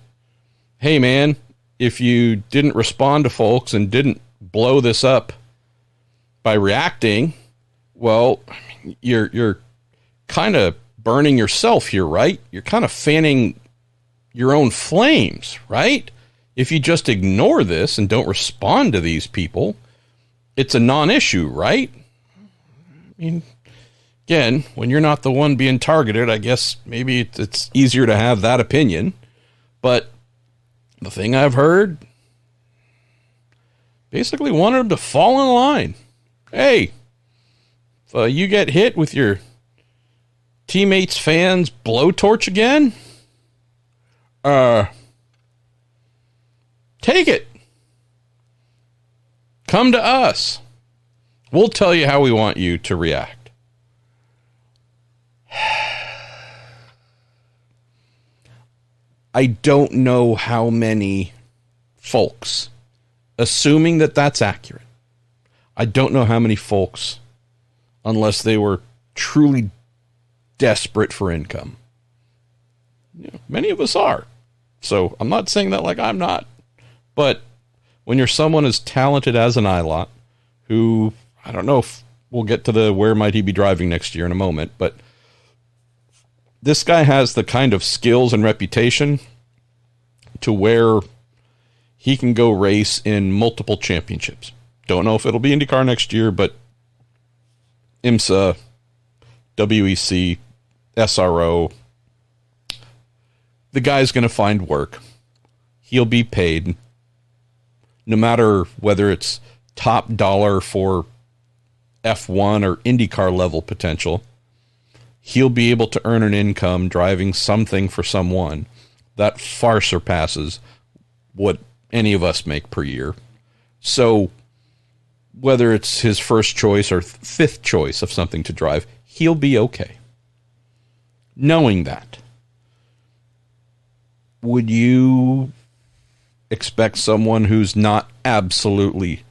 Hey, man, if you didn't respond to folks and didn't blow this up by reacting, well, you're kind of burning yourself here, right? You're kind of fanning your own flames, right? If you just ignore this and don't respond to these people, it's a non-issue, right? I mean, again, when you're not the one being targeted, I guess maybe it's easier to have that opinion. But the thing I've heard basically wanted them to fall in line. Hey, if you get hit with your teammates' fans' blowtorch again, take it. Come to us. We'll tell you how we want you to react. I don't know how many folks, assuming that that's accurate, I don't know how many folks, unless they were truly desperate for income. You know, many of us are. So I'm not saying that like I'm not. But when you're someone as talented as an Ilott, who, I don't know if we'll get to the where might he be driving next year in a moment, but this guy has the kind of skills and reputation to where he can go race in multiple championships. Don't know if it'll be IndyCar next year, but IMSA, WEC, SRO, the guy's going to find work. He'll be paid. No matter whether it's top dollar for F1 or IndyCar level potential, he'll be able to earn an income driving something for someone that far surpasses what any of us make per year. So whether it's his first choice or fifth choice of something to drive, he'll be okay. Knowing that, would you expect someone who's not absolutely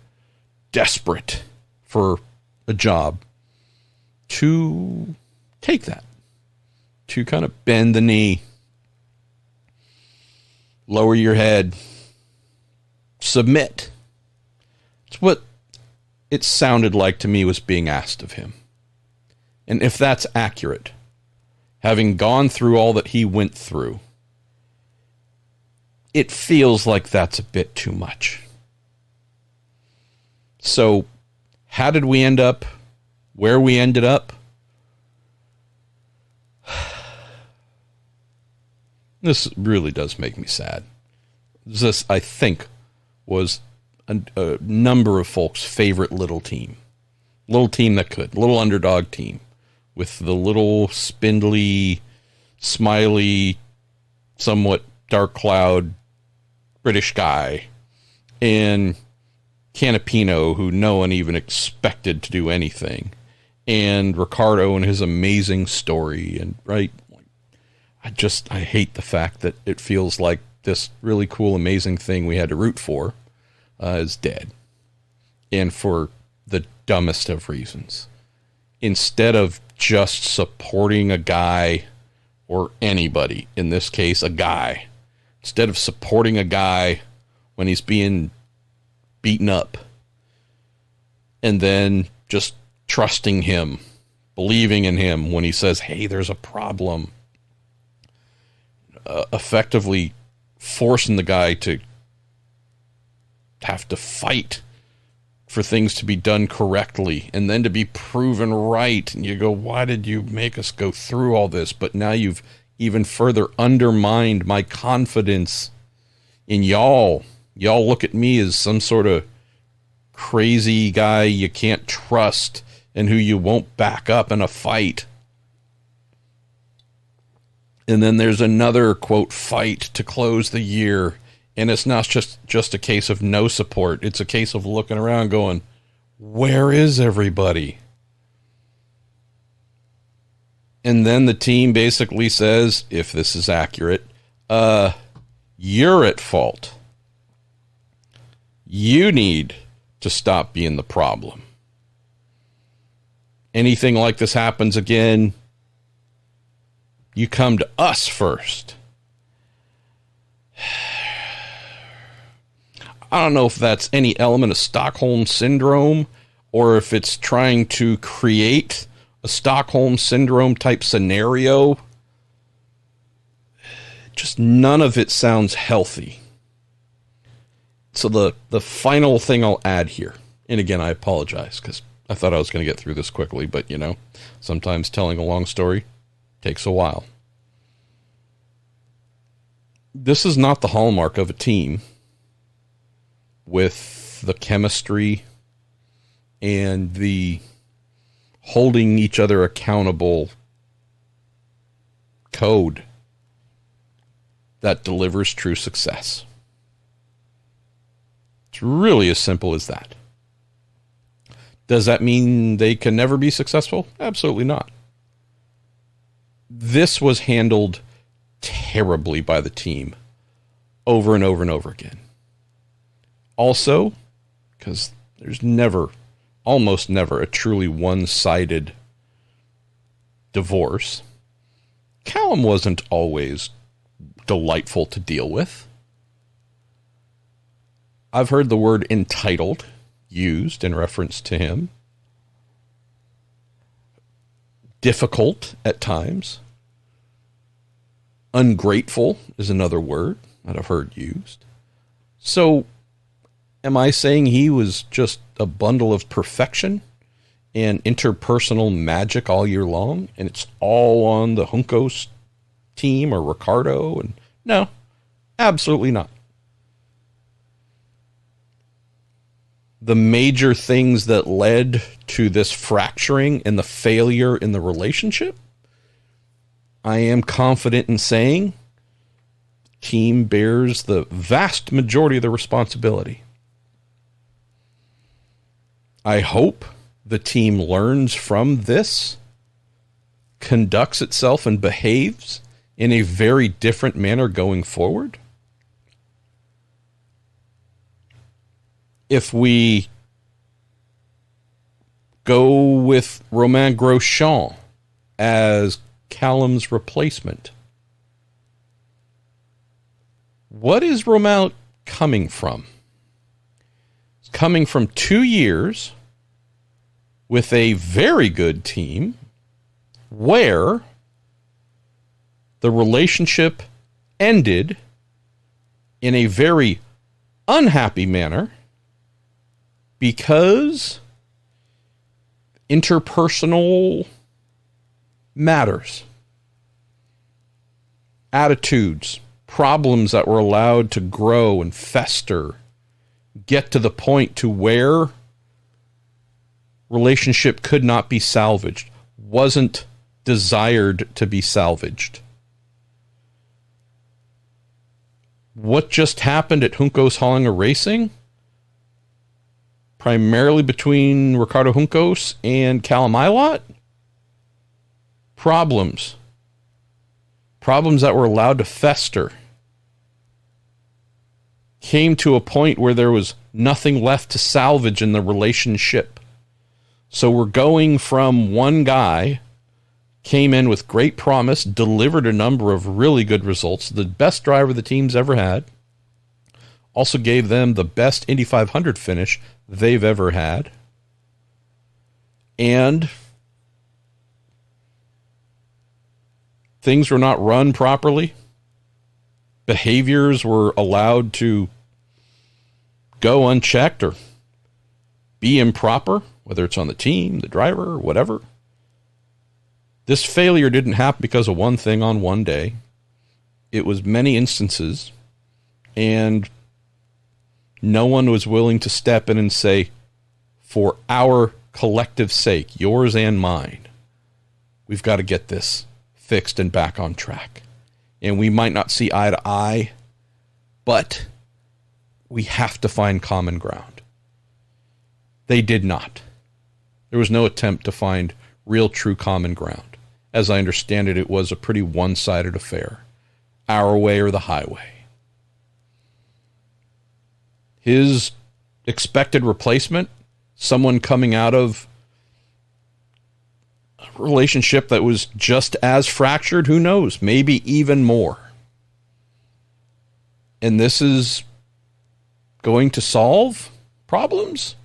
desperate for a job to take that? To kind of bend the knee, lower your head, submit. It's what it sounded like to me was being asked of him. And if that's accurate, having gone through all that he went through, it feels like that's a bit too much. So, how did we end up where we ended up? This really does make me sad. This, I think, was a number of folks' favorite little team. Little team that could. Little underdog team. With the little spindly, smiley, somewhat dark cloud British guy. And Canapino, who no one even expected to do anything. And Ricardo and his amazing story. And, right, I hate the fact that it feels like this really cool, amazing thing we had to root for is dead. And for the dumbest of reasons. Instead of just supporting a guy, or anybody, in this case, a guy. Instead of supporting a guy when he's being beaten up. And then just trusting him, believing in him when he says, hey, there's a problem. Effectively forcing the guy to have to fight for things to be done correctly and then to be proven right. And you go, why did you make us go through all this? But now you've even further undermined my confidence in y'all. Y'all look at me as some sort of crazy guy you can't trust and who you won't back up in a fight. And then there's another, quote, fight to close the year. And it's not just a case of no support. It's a case of looking around going, where is everybody? And then the team basically says, if this is accurate, you're at fault. You need to stop being the problem. Anything like this happens again, you come to us first. I don't know if that's any element of Stockholm Syndrome or if it's trying to create a Stockholm Syndrome type scenario. Just none of it sounds healthy. So the final thing I'll add here, and again, I apologize because I thought I was going to get through this quickly, but sometimes telling a long story takes a while. This is not the hallmark of a team with the chemistry and the holding each other accountable code that delivers true success. It's really as simple as that. Does that mean they can never be successful? Absolutely not. This was handled terribly by the team over and over and over again. Also, because there's almost never a truly one-sided divorce, Callum wasn't always delightful to deal with. I've heard the word entitled used in reference to him. Difficult at times. Ungrateful is another word that I've heard used. So, am I saying he was just a bundle of perfection and interpersonal magic all year long, and it's all on the Juncos team or Ricardo? And no, absolutely not. The major things that led to this fracturing and the failure in the relationship, I am confident in saying the team bears the vast majority of the responsibility. I hope the team learns from this, conducts itself and behaves in a very different manner going forward. If we go with Romain Grosjean as Callum's replacement, what is Romain coming from? It's coming from 2 years with a very good team where the relationship ended in a very unhappy manner because interpersonal matters, attitudes, problems that were allowed to grow and fester, get to the point to where relationship could not be salvaged, wasn't desired to be salvaged. What just happened at Juncos Hollinger Racing, primarily between Ricardo Juncos and Callum Ilott, problems that were allowed to fester, came to a point where there was nothing left to salvage in the relationship. So we're going from one guy, came in with great promise, delivered a number of really good results, the best driver the team's ever had, also gave them the best Indy 500 finish they've ever had, and things were not run properly. Behaviors were allowed to go unchecked or be improper, whether it's on the team, the driver, or whatever. This failure didn't happen because of one thing on one day. It was many instances, and no one was willing to step in and say, for our collective sake, yours and mine, we've got to get this fixed and back on track. and we might not see eye to eye, but we have to find common ground. They did not. There was no attempt to find real, true common ground. As I understand it, it was a pretty one-sided affair. Our way or the highway. His expected replacement, someone coming out of a relationship that was just as fractured, who knows, maybe even more. And this is going to solve problems?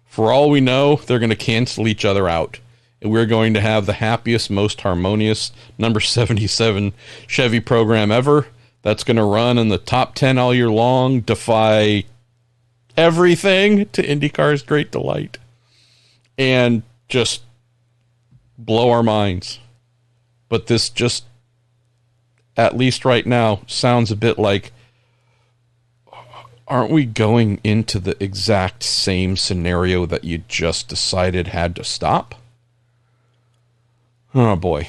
For all we know, they're going to cancel each other out. And we're going to have the happiest, most harmonious number 77 Chevy program ever. That's going to run in the top 10 all year long, defy everything to IndyCar's great delight, and just blow our minds. But this just, at least right now, sounds a bit like, aren't we going into the exact same scenario that you just decided had to stop? Oh, boy.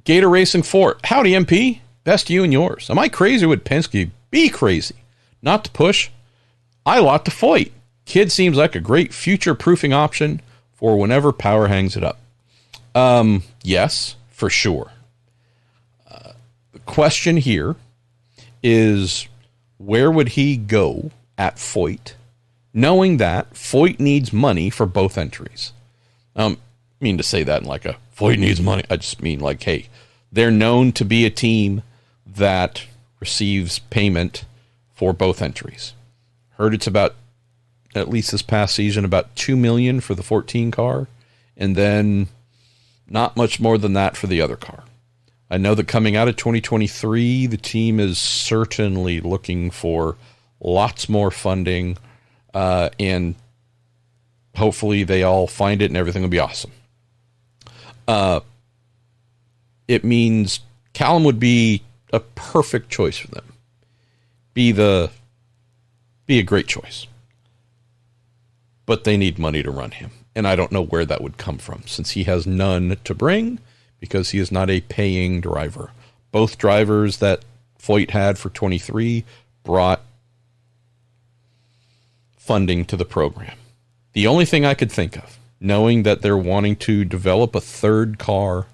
Gator Racing 4. Howdy, MP. Best you and yours. Am I crazy or would Penske be crazy? Not to push. Ilott to Foyt. Kid seems like a great future-proofing option for whenever power hangs it up. Yes, for sure. The question here is, where would he go at Foyt, knowing that Foyt needs money for both entries? I mean to say that in like a Foyt needs money. I just mean like, hey, they're known to be a team that receives payment for both entries. Heard it's about, at least this past season, about $2 million for the 14 car, and then not much more than that for the other car. I know that coming out of 2023, the team is certainly looking for lots more funding, and hopefully they all find it and everything will be awesome. It means Callum would be a perfect choice for them. Be a great choice. But they need money to run him. And I don't know where that would come from, since he has none to bring, because he is not a paying driver. Both drivers that Foyt had for 23 brought funding to the program. The only thing I could think of, knowing that they're wanting to develop a third car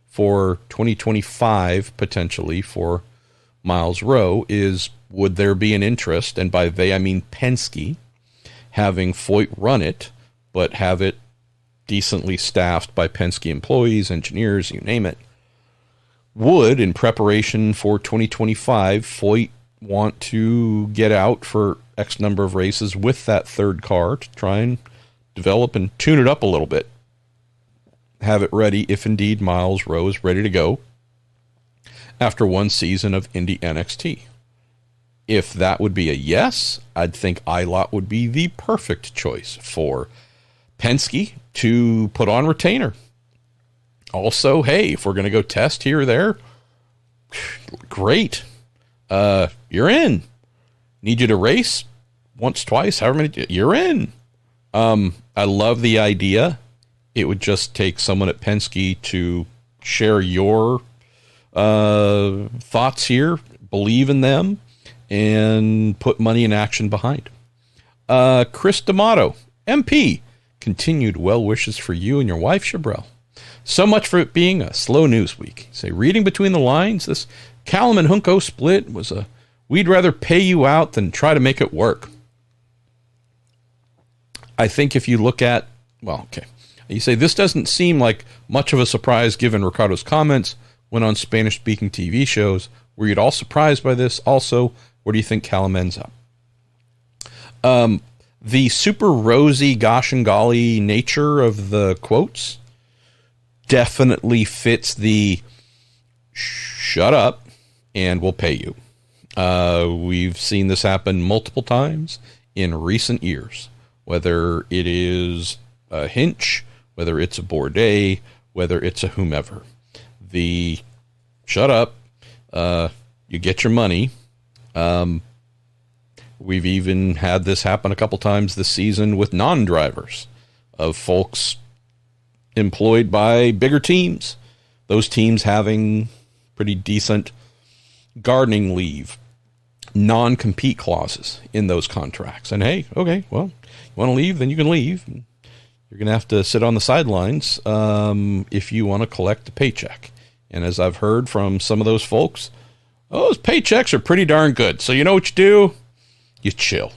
for 2025, potentially, for Miles Rowe, is would there be an interest, and by they I mean Penske, having Foyt run it, but have it decently staffed by Penske employees, engineers, you name it. Would, in preparation for 2025, Foyt want to get out for X number of races with that third car to try and develop and tune it up a little bit? Have it ready if indeed Miles Rowe is ready to go after one season of Indy NXT. If that would be a yes, I'd think Ilott would be the perfect choice for Penske to put on retainer. Also, hey, if we're going to go test here or there, great. You're in. Need you to race once, twice, however many, you're in. I love the idea. It would just take someone at Penske to share your thoughts here, believe in them, and put money in action behind. Chris D'Amato, MP, continued well wishes for you and your wife, Chabrel. So much for it being a slow news week. Say, reading between the lines, this Callum and Juncos split was a we'd rather pay you out than try to make it work. I think if you look at, well, okay, you say this doesn't seem like much of a surprise given Ricardo's comments when on Spanish-speaking TV shows. Were you at all surprised by this? Also, where do you think Callum ends up? The super rosy gosh and golly nature of the quotes definitely fits the shut up and we'll pay you. We've seen this happen multiple times in recent years, whether it is a Hinch, whether it's a Bourdais, whether it's a whomever. The shut up, you get your money. We've even had this happen a couple times this season with non-drivers, of folks employed by bigger teams. Those teams having pretty decent gardening leave, non-compete clauses in those contracts. And hey, okay, well, you want to leave, then you can leave. You're going to have to sit on the sidelines if you want to collect a paycheck. And as I've heard from some of those folks, those paychecks are pretty darn good. So you know what you do? You chill.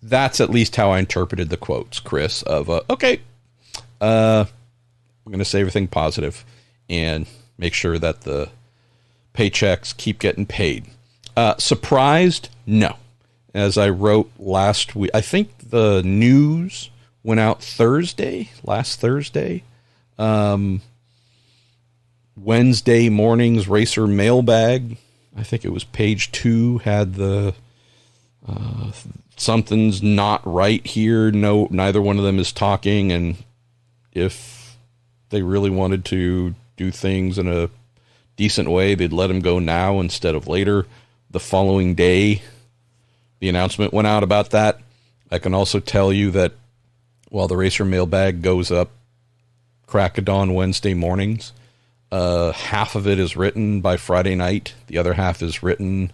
That's at least how I interpreted the quotes, Chris, of, okay, I'm going to say everything positive and make sure that the paychecks keep getting paid. Surprised? No. As I wrote last week, I think the news went out last Thursday. Wednesday morning's Racer Mailbag, I think it was page 2, had the something's not right here. No, neither one of them is talking, and if they really wanted to do things in a decent way, they'd let him go now instead of later. The following day, the announcement went out about that. I can also tell you that while the Racer Mailbag goes up crack of dawn Wednesday mornings, half of it is written by Friday night. The other half is written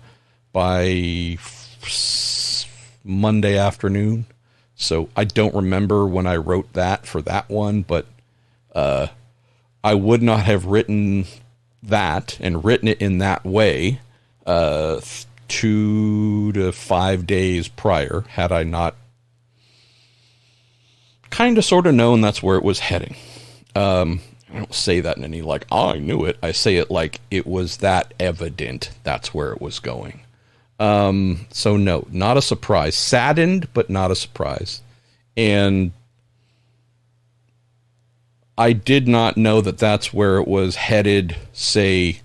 by Monday afternoon. So I don't remember when I wrote that for that one, but I would not have written that and written it in that way 2 to 5 days prior had I not kind of sort of known that's where it was heading. I don't say that in any like, oh, I knew it. I say it like it was that evident that's where it was going. So no, not a surprise. Saddened, but not a surprise. And I did not know that that's where it was headed, say,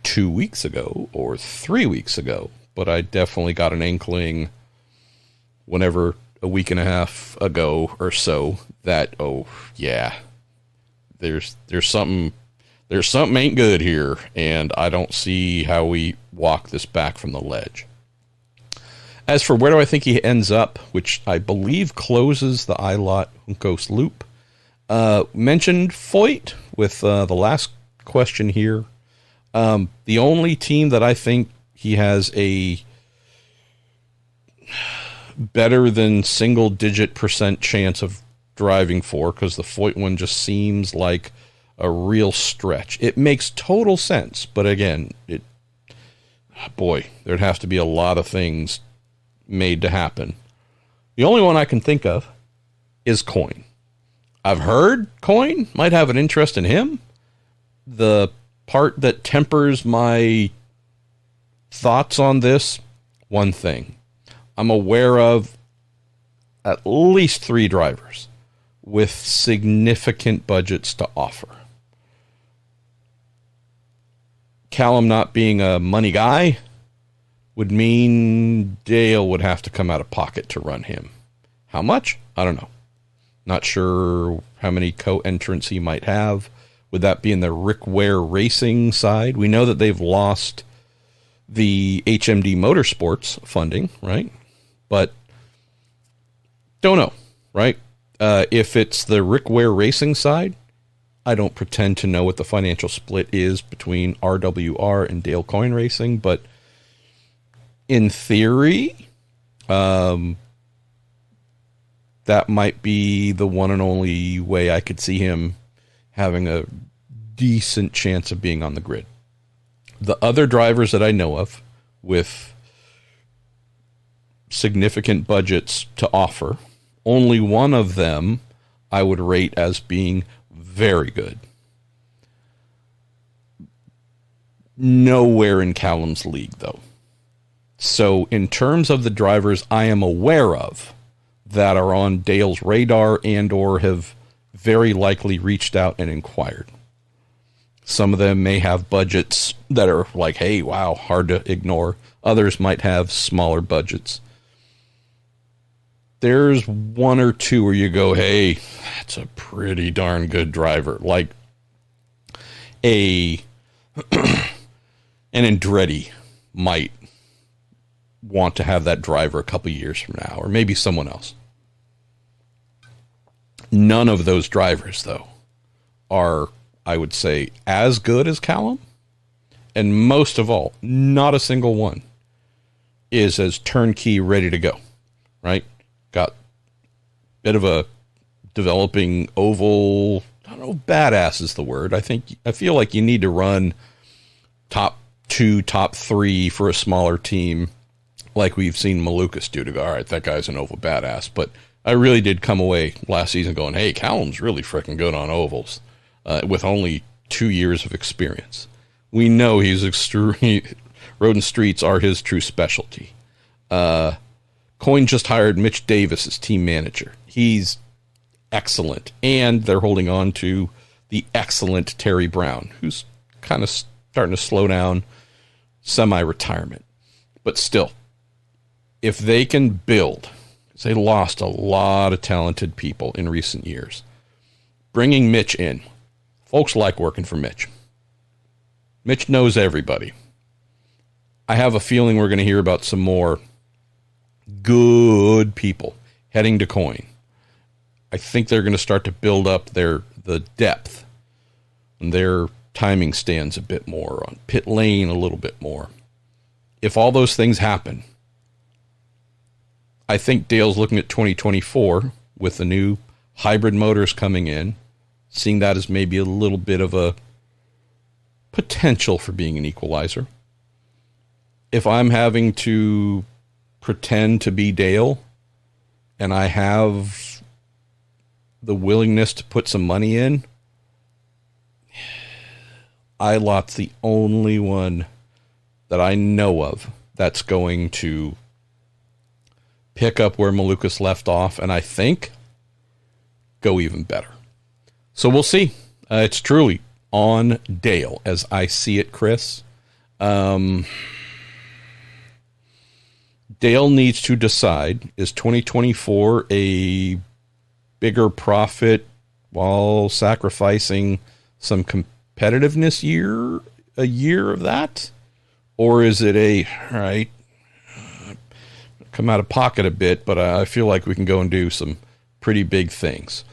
2 weeks ago or 3 weeks ago. But I definitely got an inkling whenever a week and a half ago or so that, oh, yeah, there's something ain't good here, and I don't see how we walk this back from the ledge. As for where do I think he ends up, which I believe closes the Ilott Juncos loop, mentioned Foyt with the last question here. The only team that I think he has a better than single-digit % chance of driving for, because the Foyt one just seems like a real stretch. It makes total sense, but again, there'd have to be a lot of things made to happen. The only one I can think of is Coyne. I've heard Coyne might have an interest in him. The part that tempers my thoughts on this, one thing. I'm aware of at least 3 drivers with significant budgets to offer. Callum not being a money guy would mean Dale would have to come out of pocket to run him. How much? I don't know. Not sure how many co-entrants he might have. Would that be in the Rick Ware Racing side? We know that they've lost the HMD Motorsports funding, right? But don't know, right? If it's the Rick Ware Racing side, I don't pretend to know what the financial split is between RWR and Dale Coyne Racing, but in theory, that might be the one and only way I could see him having a decent chance of being on the grid. The other drivers that I know of with significant budgets to offer, only one of them I would rate as being very good. Nowhere in Callum's league, though. So in terms of the drivers I am aware of that are on Dale's radar and or have very likely reached out and inquired. Some of them may have budgets that are like, hey, wow, hard to ignore. Others might have smaller budgets. There's one or two where you go, hey, that's a pretty darn good driver. Like an Andretti might want to have that driver a couple years from now, or maybe someone else. None of those drivers, though, are, I would say, as good as Callum. And most of all, not a single one is as turnkey ready to go, right? Got a bit of a developing oval. I don't know, badass is the word. I feel like you need to run top 2, top 3 for a smaller team, like we've seen Malukas do, to go, all right, that guy's an oval badass. But I really did come away last season going, hey, Callum's really freaking good on ovals with only 2 years of experience. We know he's road and streets are his true specialty. Coyne just hired Mitch Davis as team manager. He's excellent. And they're holding on to the excellent Terry Brown, who's kind of starting to slow down, semi-retirement. But still, if they can build, because they lost a lot of talented people in recent years, bringing Mitch in, folks like working for Mitch. Mitch knows everybody. I have a feeling we're going to hear about some more good people heading to Coyne. I think they're going to start to build up the depth and their timing stands a bit more, on pit lane a little bit more. If all those things happen, I think Dale's looking at 2024 with the new hybrid motors coming in, seeing that as maybe a little bit of a potential for being an equalizer. If I'm having to pretend to be Dale and I have the willingness to put some money in, Ilott's the only one that I know of that's going to pick up where Malukas left off, and I think go even better. So we'll see. It's truly on Dale as I see it, Chris. Dale needs to decide, is 2024 a bigger profit while sacrificing some competitiveness year, a year of that? Or is it all right, come out of pocket a bit, but I feel like we can go and do some pretty big things.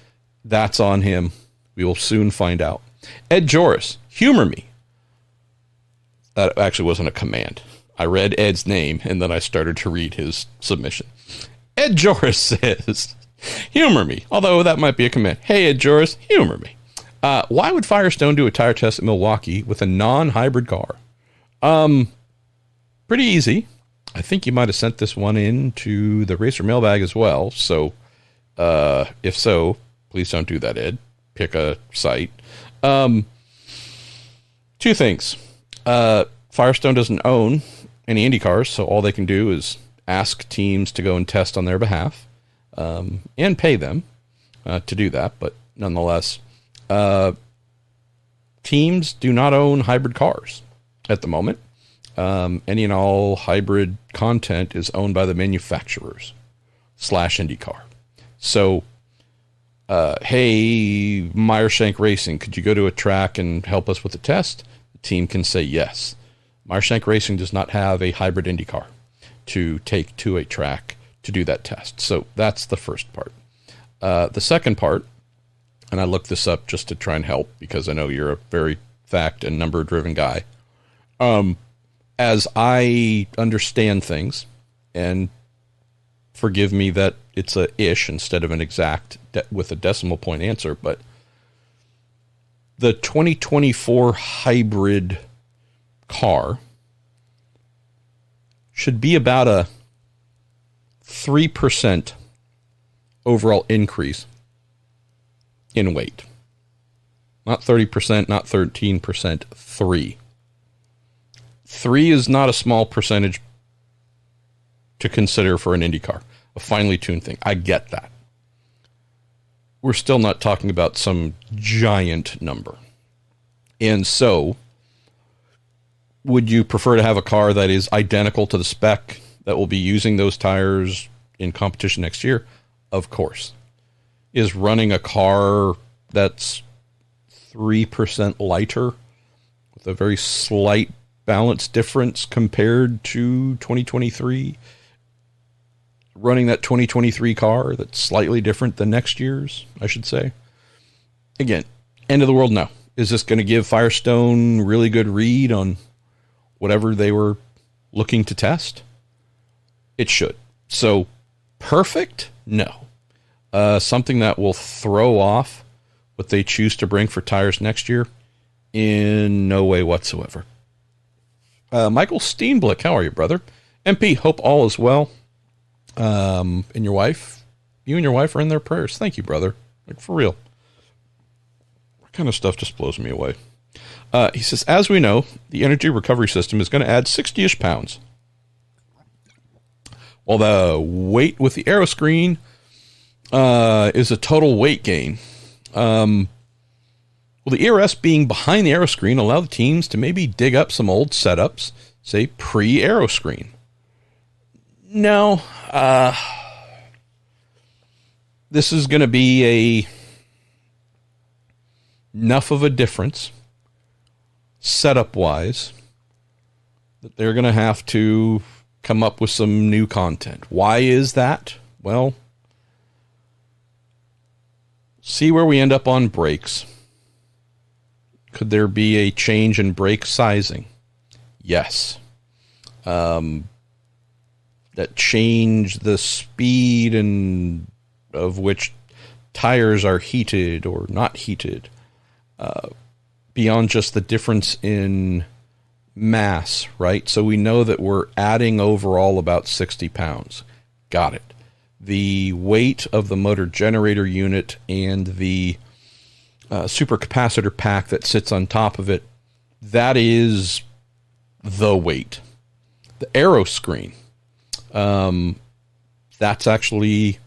That's on him. We will soon find out. Ed Joris, humor me. That actually wasn't a command. I read Ed's name, and then I started to read his submission. Ed Joris says, humor me, although that might be a command. Hey, Ed Joris, humor me. Why would Firestone do a tire test at Milwaukee with a non-hybrid car? Pretty easy. I think you might have sent this one in to the Racer mailbag as well. So, if so, please don't do that, Ed. Pick a site. Two things. Firestone doesn't own any Indy cars, so all they can do is ask teams to go and test on their behalf, and pay them to do that. But nonetheless, teams do not own hybrid cars at the moment. Any and all hybrid content is owned by the manufacturers / IndyCar. So, hey, Meyershank Racing, could you go to a track and help us with the test? The team can say yes. Meyershank Racing does not have a hybrid IndyCar to take to a track to do that test. So that's the first part. The second part, and I looked this up just to try and help because I know you're a very fact and number driven guy. As I understand things, and forgive me that it's a ish instead of an exact with a decimal point answer, but the 2024 hybrid car should be about a 3% overall increase in weight. Not 30%, not 13%, 3. 3 is not a small percentage to consider for an IndyCar, a finely tuned thing. I get that. We're still not talking about some giant number. And so, would you prefer to have a car that is identical to the spec that will be using those tires in competition next year? Of course. Is running a car that's 3% lighter with a very slight balance difference compared to 2023 running that 2023 car that's slightly different than next year's, I should say. Again, end of the world, no. Is this going to give Firestone really good read on whatever they were looking to test? It should. So, perfect? No. Something that will throw off what they choose to bring for tires next year? In no way whatsoever. Michael Steenblick, how are you, brother? MP, hope all is well. And your wife? You and your wife are in their prayers. Thank you, brother. Like, for real. What kind of stuff just blows me away? He says, as we know, the energy recovery system is going to add 60-ish pounds. While the weight with the Aeroscreen is a total weight gain. Will the ERS being behind the Aeroscreen allow the teams to maybe dig up some old setups, say pre-Aeroscreen? No. This is going to be enough of a difference setup-wise that they're going to have to come up with some new content. Why is that? Well, see where we end up on brakes. Could there be a change in brake sizing? Yes. That change the speed and of which tires are heated or not heated. Beyond just the difference in mass, right? So we know that we're adding overall about 60 pounds. Got it. The weight of the motor generator unit and the supercapacitor pack that sits on top of it, that is the weight. The Aeroscreen, that's actually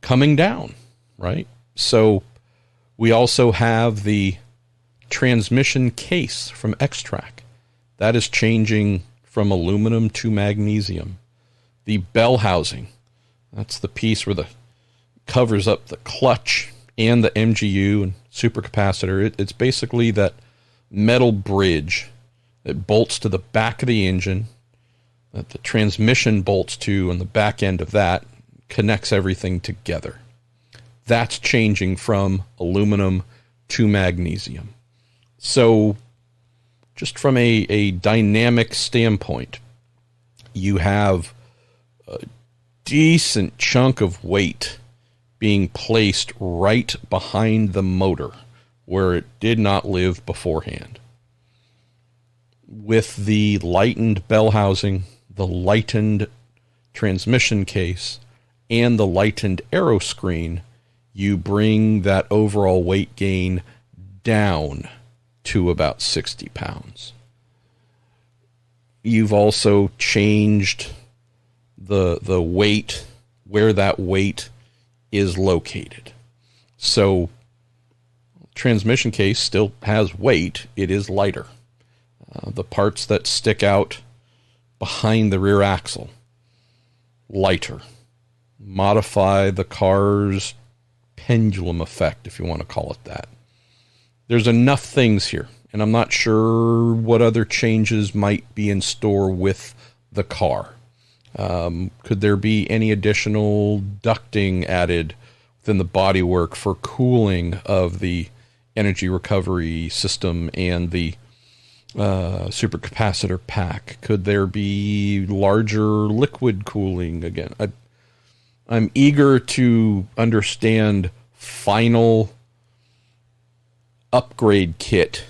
coming down, right? So we also have the transmission case from X-Track. That is changing from aluminum to magnesium. The bell housing, that's the piece where the covers up the clutch and the MGU and supercapacitor. It's basically that metal bridge that bolts to the back of the engine, that the transmission bolts to on the back end of that, connects everything together. That's changing from aluminum to magnesium. So just from a dynamic standpoint, you have a decent chunk of weight being placed right behind the motor where it did not live beforehand. With the lightened bell housing, the lightened transmission case, and the lightened Aeroscreen, you bring that overall weight gain down to about 60 pounds. You've also changed the weight, where that weight is located. So transmission case still has weight. It is lighter. The parts that stick out behind the rear axle, lighter. Modify the car's pendulum effect, if you want to call it that. There's enough things here, and I'm not sure what other changes might be in store with the car. Could there be any additional ducting added within the bodywork for cooling of the energy recovery system and the supercapacitor pack? Could there be larger liquid cooling again? I'm eager to understand final upgrade kit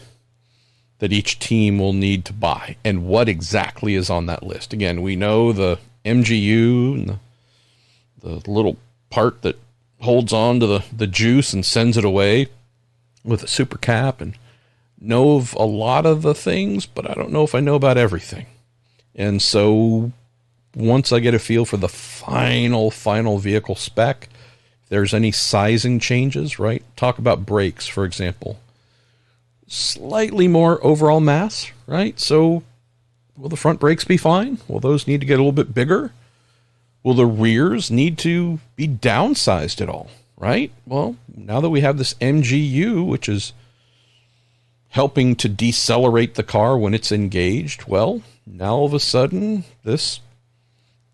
that each team will need to buy and what exactly is on that list. Again, we know the MGU and the little part that holds on to the juice and sends it away with a super cap, and know of a lot of the things, but I don't know if I know about everything. And so once I get a feel for the final vehicle spec, if there's any sizing changes, right? Talk about brakes, for example. Slightly more overall mass, right? So will the front brakes be fine? Will those need to get a little bit bigger? Will the rears need to be downsized at all, right? Well, now that we have this MGU, which is helping to decelerate the car when it's engaged, well, now all of a sudden, this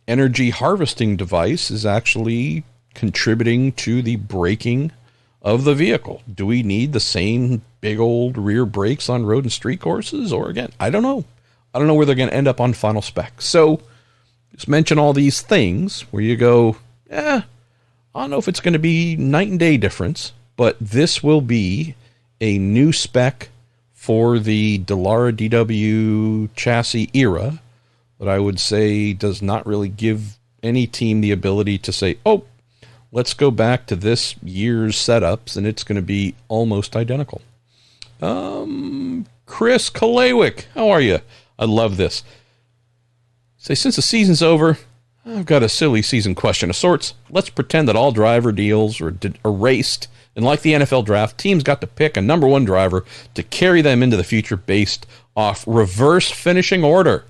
energy harvesting device is actually contributing to the braking of the vehicle. Do we need the same big old rear brakes on road and street courses? Or again, I don't know. I don't know where they're going to end up on final spec. So just mention all these things where you go, I don't know if it's going to be night and day difference, but this will be a new spec for the Dallara DW chassis era that I would say does not really give any team the ability to say, oh, let's go back to this year's setups, and it's going to be almost identical. Chris Kalewick, how are you? I love this. Say, since the season's over, I've got a silly season question of sorts. Let's pretend that all driver deals are erased, and like the NFL draft, teams got to pick a number one driver to carry them into the future based off reverse finishing order.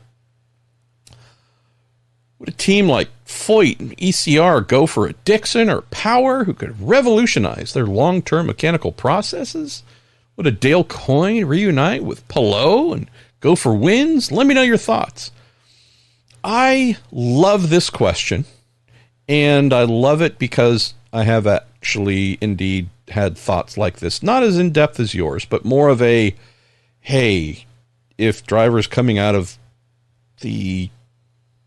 Would a team like Foyt and ECR go for a Dixon or Power who could revolutionize their long-term mechanical processes? Would a Dale Coyne reunite with Palou and go for wins? Let me know your thoughts. I love this question, and I love it because I have actually indeed had thoughts like this. Not as in-depth as yours, but more of a, hey, if drivers coming out of the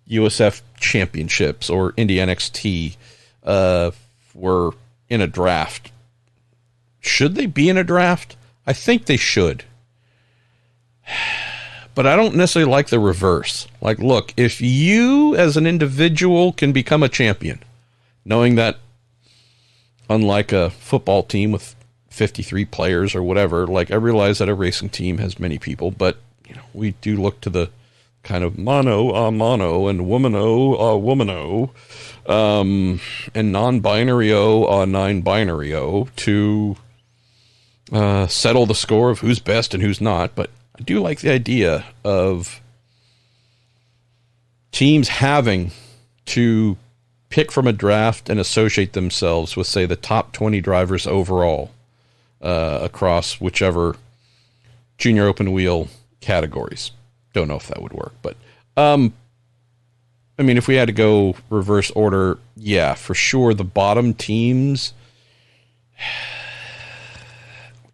USF championships or Indy NXT were in a draft, should they be in a draft? I think they should. But I don't necessarily like the reverse. Like, look, if you as an individual can become a champion, knowing that unlike a football team with 53 players or whatever, like I realize that a racing team has many people, but you know, we do look to the kind of mono and womano, and non-binary-o, non-binary-o to settle the score of who's best and who's not. But I do like the idea of teams having to pick from a draft and associate themselves with, say, the top 20 drivers overall across whichever junior open wheel categories. Don't know if that would work, but I mean, if we had to go reverse order, yeah, for sure, the bottom teams.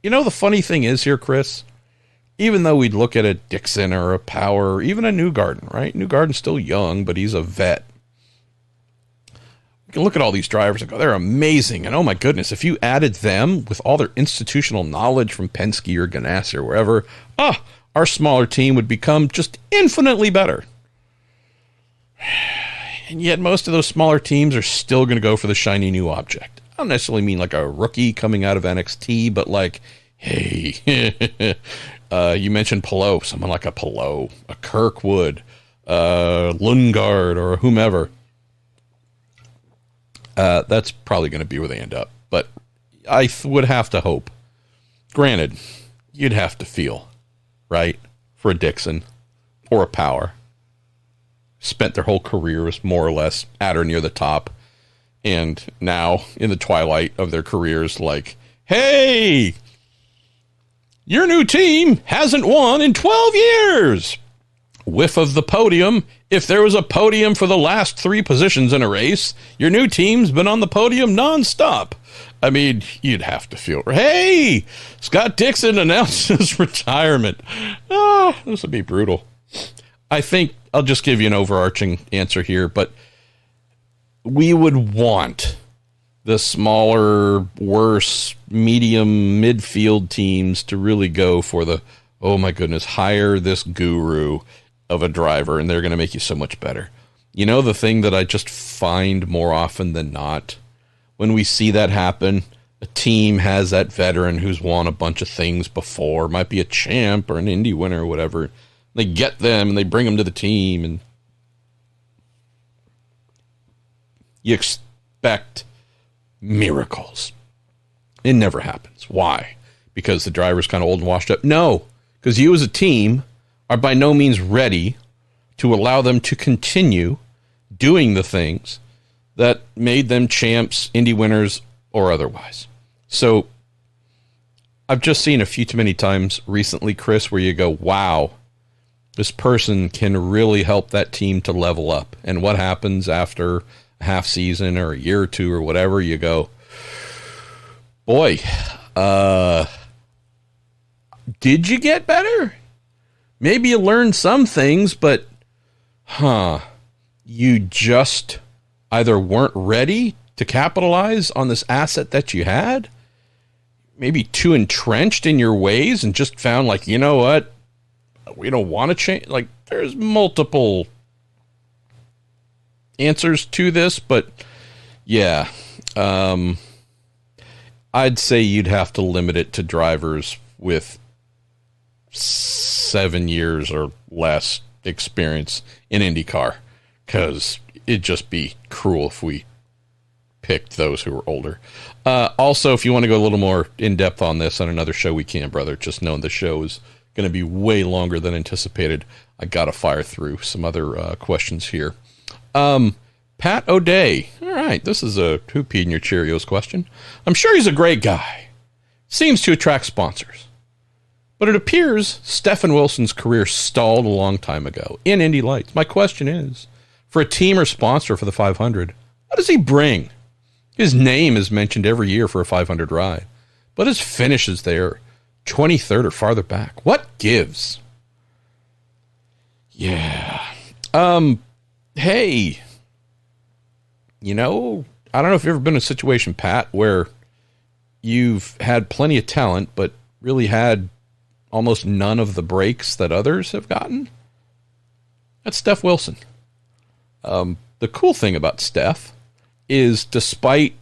You know, the funny thing is here, Chris, even though we'd look at a Dixon or a Power, or even a Newgarden, right? Newgarden's still young, but he's a vet. You can look at all these drivers and go, they're amazing. And oh my goodness, if you added them with all their institutional knowledge from Penske or Ganassi or wherever, our smaller team would become just infinitely better. And yet most of those smaller teams are still going to go for the shiny new object. I don't necessarily mean like a rookie coming out of NXT, but like, hey, you mentioned Palou, someone like a Palou, a Kirkwood, Lundgaard, or whomever. That's probably going to be where they end up. But I would have to hope. Granted, you'd have to feel, right, for a Dixon or a Power. Spent their whole careers more or less at or near the top. And now, in the twilight of their careers, like, hey, your new team hasn't won in 12 years. Whiff of the podium. If there was a podium for the last 3 positions in a race, your new team's been on the podium nonstop. I mean, you'd have to feel, hey, Scott Dixon announces retirement. This would be brutal. I think I'll just give you an overarching answer here, but we would want the smaller, worse, medium, midfield teams to really go for the, oh my goodness, hire this guru of a driver and they're going to make you so much better. You know, the thing that I just find more often than not, when we see that happen, a team has that veteran who's won a bunch of things before, might be a champ or an Indy winner or whatever. They get them and they bring them to the team, and you expect miracles. It never happens. Why? Because the driver's kind of old and washed up? No, because you as a team are by no means ready to allow them to continue doing the things that made them champs, Indy winners, or otherwise. So I've just seen a few too many times recently, Chris, where you go, wow, this person can really help that team to level up. And what happens after a half season or a year or two or whatever, you go, boy, did you get better? Maybe you learned some things, but you just either weren't ready to capitalize on this asset that you had, maybe too entrenched in your ways and just found like, you know what, we don't want to change. Like, there's multiple answers to this, but yeah, I'd say you'd have to limit it to drivers with 7 years or less experience in IndyCar, because it'd just be cruel if we picked those who were older. Also, if you want to go a little more in-depth on this on another show, we can, brother. Just know the show is going to be way longer than anticipated. I got to fire through some other questions here. Pat O'Day. All right, this is a who peed in your Cheerios question. I'm sure he's a great guy. Seems to attract sponsors. But it appears Stephen Wilson's career stalled a long time ago in Indy Lights. My question is, for a team or sponsor for the 500, what does he bring? His name is mentioned every year for a 500 ride, but his finishes there 23rd or farther back. What gives? Yeah. Hey, you know, I don't know if you've ever been in a situation, Pat, where you've had plenty of talent, but really had almost none of the breaks that others have gotten. That's Steph Wilson. The cool thing about Steph is, despite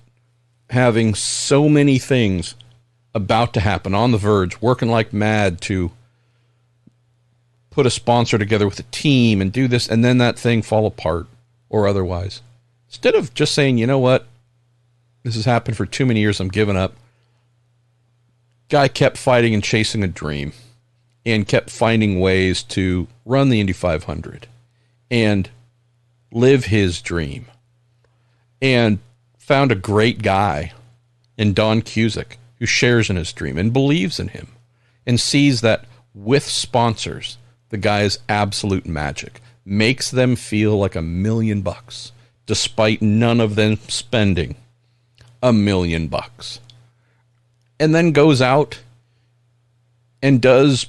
having so many things about to happen, on the verge, working like mad to put a sponsor together with a team and do this, and then that thing fall apart or otherwise, instead of just saying, you know what, this has happened for too many years, I'm giving up, guy kept fighting and chasing a dream and kept finding ways to run the Indy 500 and live his dream, and found a great guy in Don Cusick who shares in his dream and believes in him and sees that with sponsors, the guy is absolute magic, makes them feel like $1 million despite none of them spending $1 million, and then goes out and does,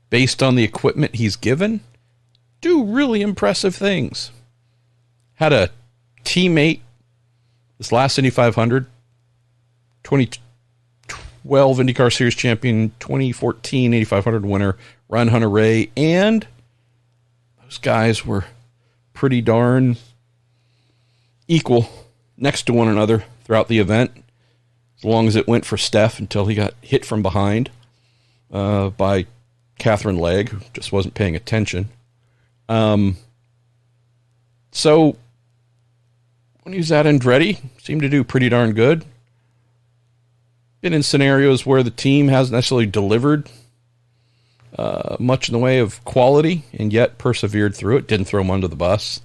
based on the equipment he's given, do really impressive things. Had a teammate, this last Indy 500, 2012 IndyCar Series champion, 2014 Indy 500 winner, Ron Hunter-Reay, and those guys were pretty darn equal next to one another throughout the event, as long as it went for Steph until he got hit from behind by Catherine Legg, who just wasn't paying attention. So when he was at Andretti, seemed to do pretty darn good. Been in scenarios where the team hasn't necessarily delivered much in the way of quality, and yet persevered through it. Didn't throw them under the bus.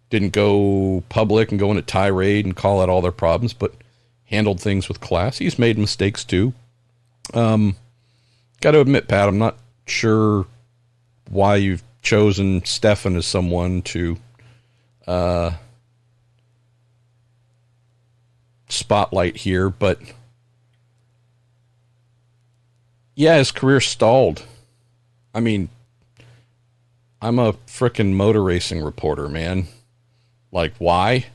Didn't go public and go in a tirade and call out all their problems, but handled things with class. He's made mistakes too. Got to admit, Pat, I'm not sure why you've chosen Stefan as someone to spotlight here, but yeah, his career stalled. I mean, I'm a frickin' motor racing reporter, man. Like, why?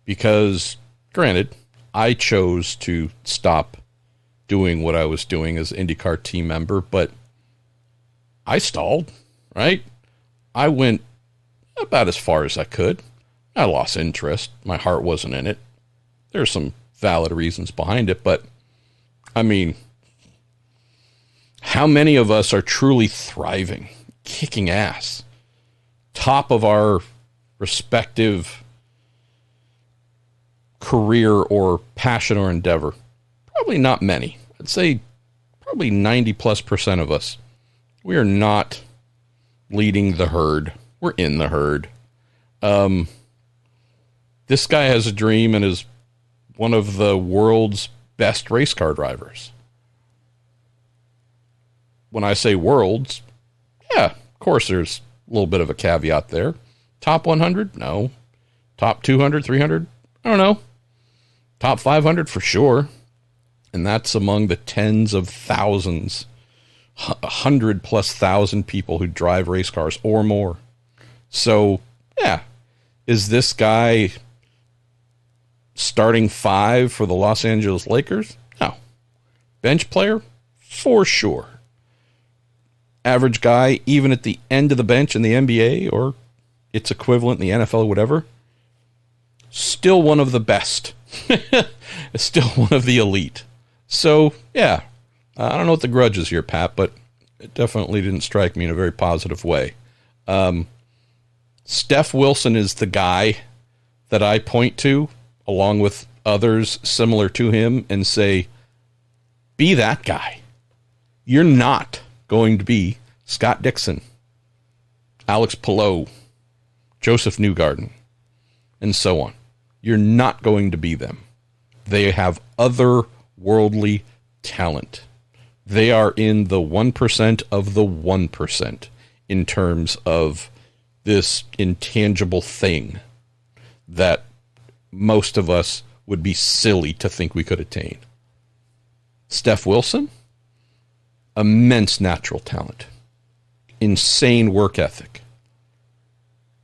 Because, granted, I chose to stop doing what I was doing as an IndyCar team member, but I stalled, right? I went about as far as I could. I lost interest. My heart wasn't in it. There's some valid reasons behind it, but I mean, how many of us are truly thriving, kicking ass, top of our respective career or passion or endeavor? Probably not many. I'd say probably 90+% of us. We are not leading the herd. We're in the herd. This guy has a dream and is one of the world's best race car drivers. When I say worlds, yeah, of course, there's a little bit of a caveat there. Top 100? No. Top 200, 300? I don't know. Top 500 for sure. And that's among the tens of thousands, 100,000+ people who drive race cars or more. So, yeah. Is this guy starting 5 for the Los Angeles Lakers? No. Bench player? For sure. Average guy, even at the end of the bench in the NBA or its equivalent in the NFL, whatever, still one of the best. Still one of the elite. So, yeah, I don't know what the grudge is here, Pat, but it definitely didn't strike me in a very positive way. Steph Wilson is the guy that I point to, along with others similar to him, and say, be that guy. You're not going to be Scott Dixon, Alex Palou, Joseph Newgarden, and so on. You're not going to be them. They have otherworldly talent. They are in the 1% of the 1% in terms of this intangible thing that most of us would be silly to think we could attain. Steph Wilson, immense natural talent, insane work ethic,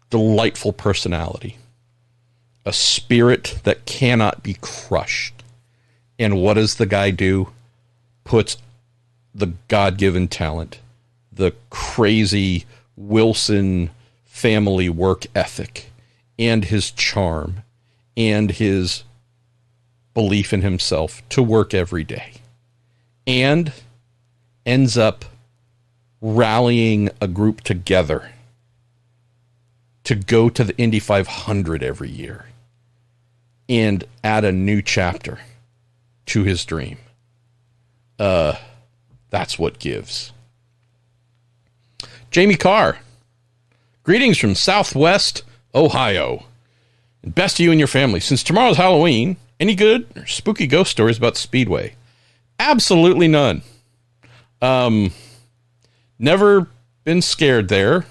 delightful personality, a spirit that cannot be crushed. And what does the guy do? Puts the God-given talent, the crazy Wilson family work ethic, and his charm, and his belief in himself to work every day. And ends up rallying a group together to go to the Indy 500 every year and add a new chapter to his dream. That's what gives. Jamie Carr, greetings from Southwest Ohio. And best to you and your family. Since tomorrow's Halloween, any good or spooky ghost stories about the Speedway? Absolutely none. Never been scared there.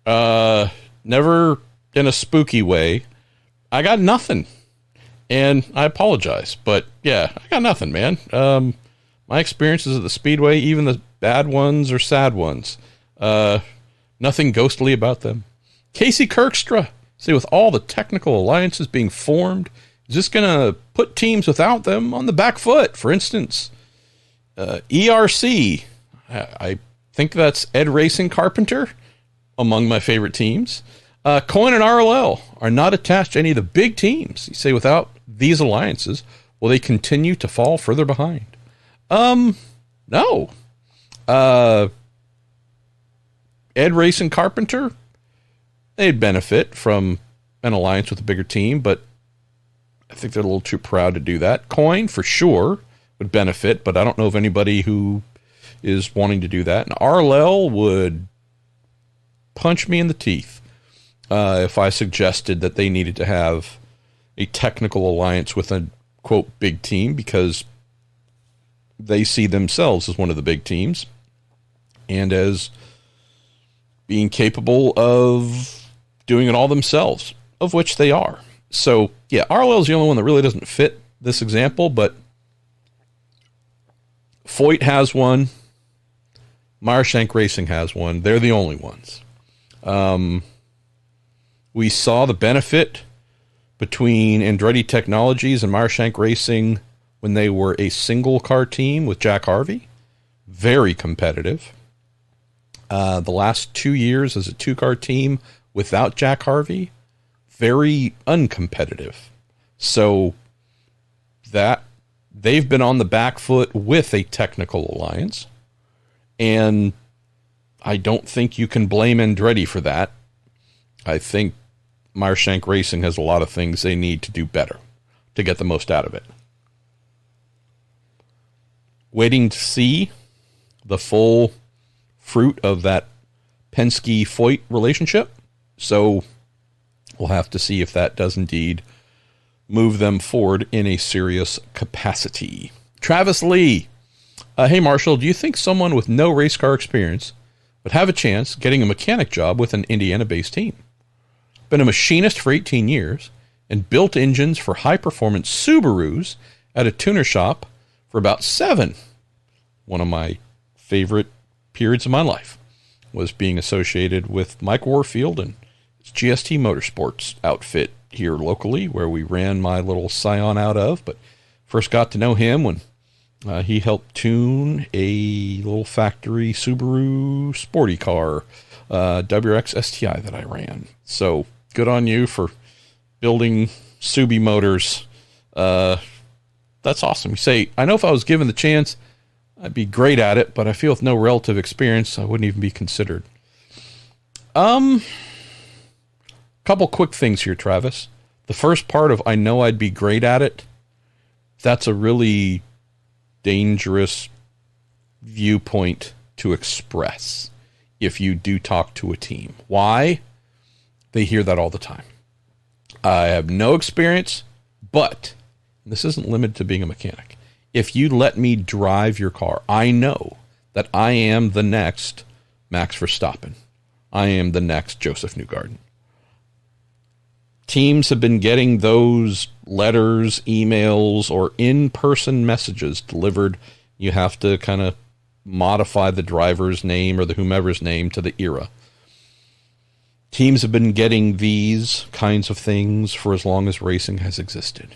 Never in a spooky way. I got nothing. And I apologize. But yeah, I got nothing, man. My experiences at the Speedway, even the bad ones or sad ones, nothing ghostly about them. Casey Kirkstra, see, with all the technical alliances being formed, is this going to put teams without them on the back foot? For instance, ERC, I think that's Ed Racing Carpenter, among my favorite teams. Coin and RLL are not attached to any of the big teams. You say without these alliances, will they continue to fall further behind? No. Ed Racing Carpenter, they'd benefit from an alliance with a bigger team, but I think they're a little too proud to do that. Coin, for sure, would benefit, but I don't know of anybody who is wanting to do that. And RLL would punch me in the teeth if I suggested that they needed to have a technical alliance with a, quote, big team, because they see themselves as one of the big teams and as being capable of doing it all themselves, of which they are. So, yeah, RLL is the only one that really doesn't fit this example, but Foyt has one. Meyershank Racing has one. They're the only ones. We saw the benefit between Andretti Technologies and Meyershank Racing when they were a single car team with Jack Harvey. Very competitive. The last 2 years as a two-car team without Jack Harvey, very uncompetitive. So that they've been on the back foot with a technical alliance, and I don't think you can blame Andretti for that. I think Meyershank Racing has a lot of things they need to do better to get the most out of it. Waiting to see the full fruit of that Penske-Foyt relationship. So we'll have to see if that does indeed move them forward in a serious capacity. Travis Lee. Hey, Marshall, do you think someone with no race car experience but have a chance getting a mechanic job with an Indiana-based team. Been a machinist for 18 years and built engines for high-performance Subarus at a tuner shop for about 7. One of my favorite periods of my life was being associated with Mike Warfield and his GST Motorsports outfit here locally, where we ran my little Scion out of, but first got to know him when he helped tune a little factory Subaru sporty car, WRX STI that I ran. So good on you for building Subi motors. That's awesome. You say, I know if I was given the chance, I'd be great at it, but I feel with no relative experience, I wouldn't even be considered. Couple quick things here, Travis. The first part of I know I'd be great at it, that's a really dangerous viewpoint to express if you do talk to a team. Why? They hear that all the time. I have no experience, but this isn't limited to being a mechanic. If you let me drive your car, I know that I am the next Max Verstappen. I am the next Joseph Newgarden. Teams have been getting those letters, emails, or in-person messages delivered. You have to kind of modify the driver's name or the whomever's name to the era. Teams have been getting these kinds of things for as long as racing has existed.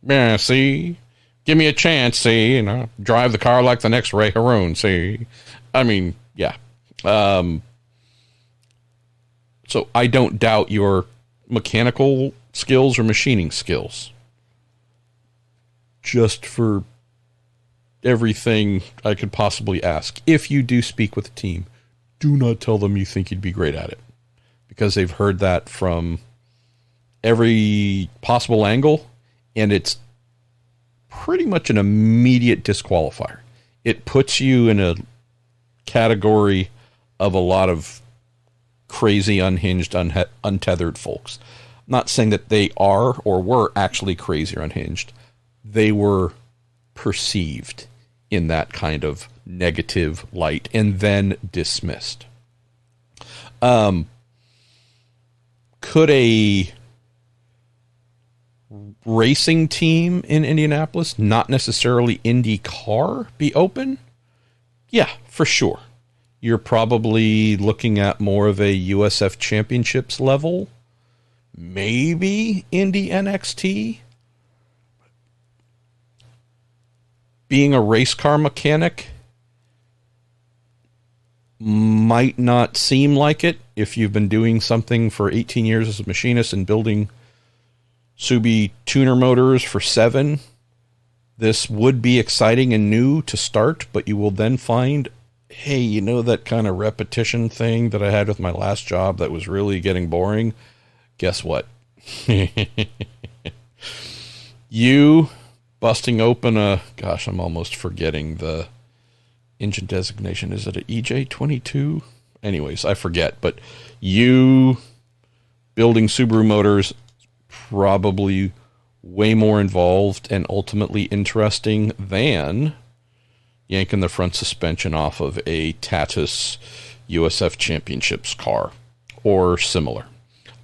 Yeah, see? Give me a chance, see? Drive the car like the next Ray Haroon, see? I mean, yeah. So I don't doubt your mechanical skills or machining skills. Just for everything I could possibly ask. If you do speak with a team, do not tell them you think you'd be great at it, because they've heard that from every possible angle, and it's pretty much an immediate disqualifier. It puts you in a category of a lot of crazy, unhinged, untethered folks. I'm not saying that they are or were actually crazy or unhinged. They were perceived in that kind of negative light and then dismissed. Could a racing team in Indianapolis, not necessarily IndyCar, be open? Yeah, for sure. You're probably looking at more of a USF Championships level, maybe Indy NXT. Being a race car mechanic might not seem like it if you've been doing something for 18 years as a machinist and building Subi tuner motors for 7. This would be exciting and new to start, but you will then find, hey, you know that kind of repetition thing that I had with my last job that was really getting boring? Guess what? You busting open I'm almost forgetting the engine designation. Is it an EJ22? Anyways, I forget. But you building Subaru motors, probably way more involved and ultimately interesting than yanking the front suspension off of a Tatus USF Championships car or similar.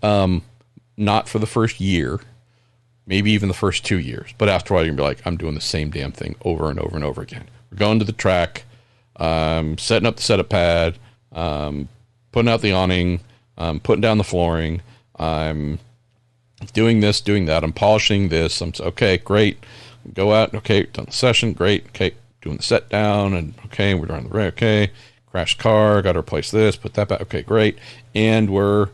Not for the first year, maybe even the first 2 years, but after a while you're going to be like, I'm doing the same damn thing over and over and over again. We're going to the track, setting up the setup pad, putting out the awning, putting down the flooring, I'm doing this, doing that, I'm polishing this, okay, great, go out, okay, done the session, great, okay, doing the set down, and okay, we're on the rail, okay, crashed car, got to replace this, put that back, okay, great, and we're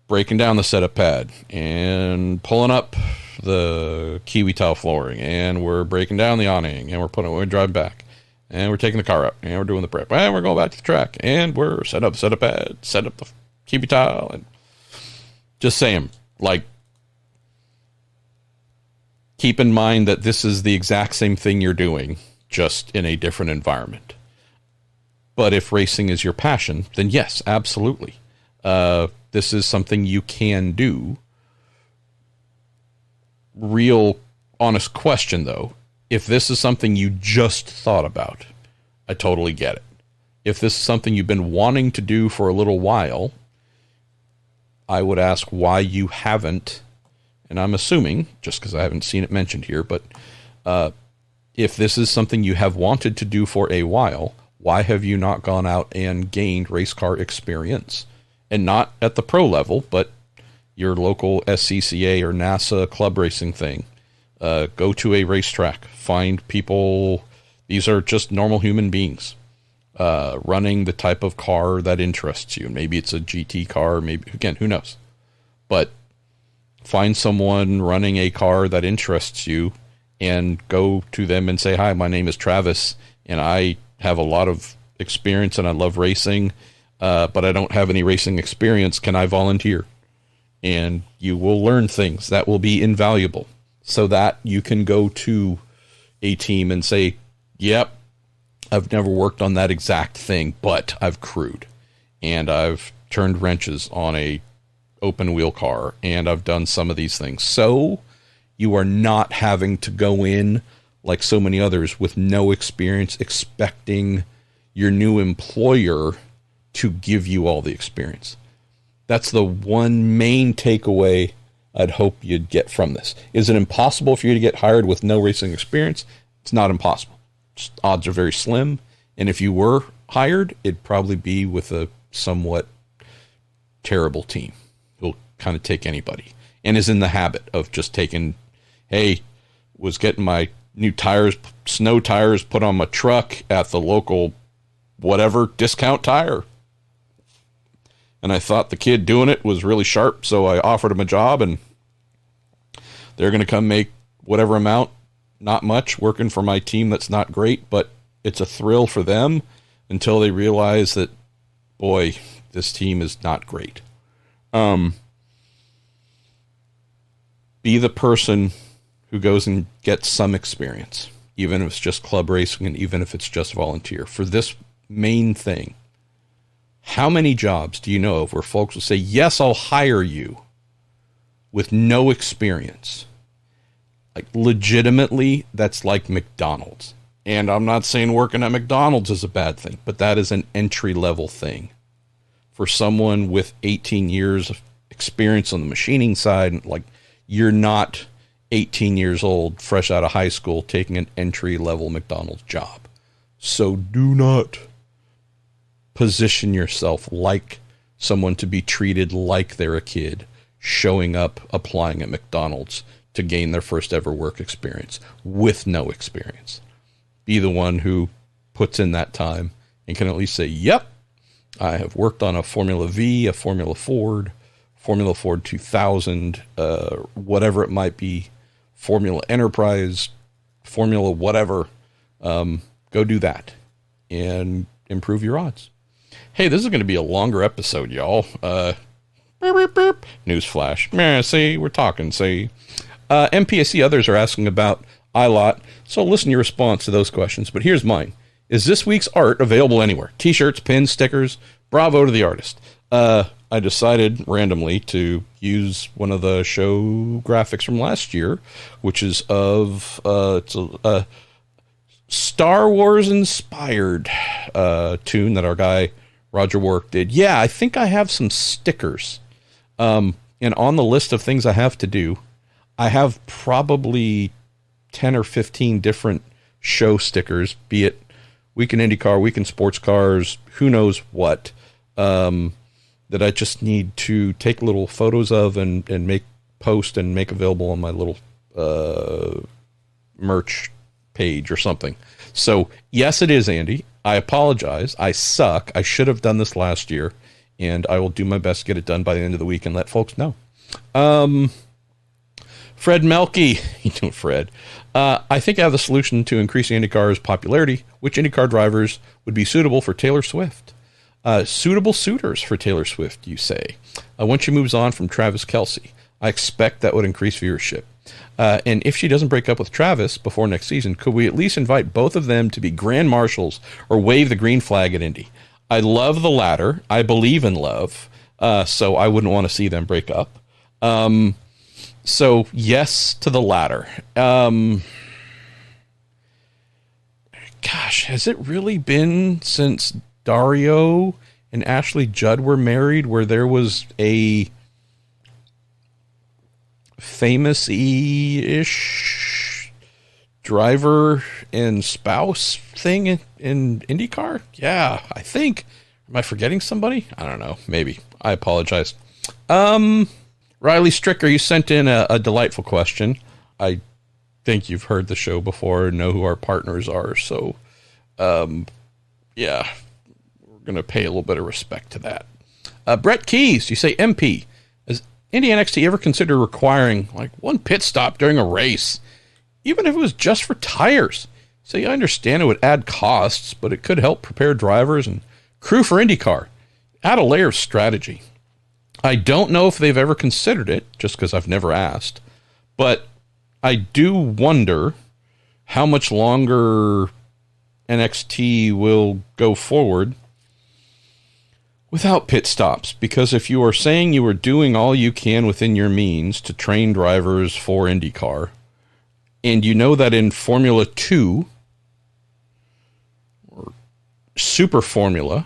breaking down the setup pad, and pulling up the Kiwi tile flooring, and we're breaking down the awning, and we're driving back, and we're taking the car out, and we're doing the prep, and we're going back to the track, and we're set up the setup pad, set up the Kiwi tile, and just saying, like, keep in mind that this is the exact same thing you're doing, just in a different environment. But if racing is your passion, then yes, absolutely. This is something you can do. Real honest question, though. If this is something you just thought about, I totally get it. If this is something you've been wanting to do for a little while, I would ask why you haven't, and I'm assuming, just because I haven't seen it mentioned here, but if this is something you have wanted to do for a while, why have you not gone out and gained race car experience? And not at the pro level, but your local SCCA or NASA club racing thing. Go to a racetrack, find people. These are just normal human beings running the type of car that interests you. Maybe it's a GT car, maybe, again, who knows? But find someone running a car that interests you and go to them and say, hi, my name is Travis, and I have a lot of experience and I love racing, but I don't have any racing experience. Can I volunteer? And you will learn things that will be invaluable so that you can go to a team and say, yep, I've never worked on that exact thing, but I've crewed and I've turned wrenches on a open wheel car and I've done some of these things. So you are not having to go in like so many others with no experience, expecting your new employer to give you all the experience. That's the one main takeaway I'd hope you'd get from this. Is it impossible for you to get hired with no racing experience? It's not impossible. Just odds are very slim. And if you were hired, it'd probably be with a somewhat terrible team who'll kind of take anybody and is in the habit of just taking, hey, was getting my new tires, snow tires, put on my truck at the local whatever discount tire. And I thought the kid doing it was really sharp, so I offered him a job, and they're going to come make whatever amount, not much, working for my team that's not great, but it's a thrill for them until they realize that, boy, this team is not great. Be the person who goes and gets some experience, even if it's just club racing and even if it's just volunteer. For this main thing, how many jobs do you know of where folks will say, yes, I'll hire you with no experience? Like, legitimately, that's like McDonald's. And I'm not saying working at McDonald's is a bad thing, but that is an entry-level thing. For someone with 18 years of experience on the machining side, like, you're not 18 years old, fresh out of high school, taking an entry-level McDonald's job. So do not position yourself like someone to be treated like they're a kid, showing up, applying at McDonald's to gain their first ever work experience with no experience. Be the one who puts in that time and can at least say, yep, I have worked on a Formula V, a Formula Ford 2000, whatever it might be, Formula Enterprise, Formula whatever. Go do that and improve your odds. Hey, this is going to be a longer episode, y'all. Newsflash. See, we're talking. See, MPSC others are asking about Ilott, so listen to your response to those questions. But here's mine. Is this week's art available anywhere? T-shirts, pins, stickers. Bravo to the artist. I decided randomly to use one of the show graphics from last year, which is of it's a Star Wars inspired tune that our guy Roger Warwick did. Yeah, I think I have some stickers. And on the list of things I have to do, I have probably 10 or 15 different show stickers, be it Week in IndyCar, Week in Sports Cars, who knows what, that I just need to take little photos of and make post and make available on my little merch page or something. So yes, it is, Andy. I apologize. I suck. I should have done this last year, and I will do my best to get it done by the end of the week and let folks know. Fred Melky, Fred. I think I have the solution to increasing IndyCar's popularity. Which IndyCar drivers would be suitable for Taylor Swift? Suitable suitors for Taylor Swift, you say. Once she moves on from Travis Kelce, I expect that would increase viewership. And if she doesn't break up with Travis before next season, could we at least invite both of them to be grand marshals or wave the green flag at Indy? I love the latter. I believe in love. So I wouldn't want to see them break up. So yes to the latter. Gosh, has it really been since Dario and Ashley Judd were married, where there was a famous-ish driver and spouse thing in IndyCar? Yeah, I think. Am I forgetting somebody? I don't know. Maybe. I apologize. Riley Stricker, you sent in a delightful question. I think you've heard the show before and know who our partners are. So, yeah, we're going to pay a little bit of respect to that. Brett Keys, you say, MP, has Indy NXT ever considered requiring like one pit stop during a race, even if it was just for tires? So I understand it would add costs, but it could help prepare drivers and crew for IndyCar. Add a layer of strategy. I don't know if they've ever considered it, just because I've never asked, but I do wonder how much longer NXT will go forward without pit stops, because if you are saying you are doing all you can within your means to train drivers for IndyCar, and you know that in Formula 2 or Super Formula,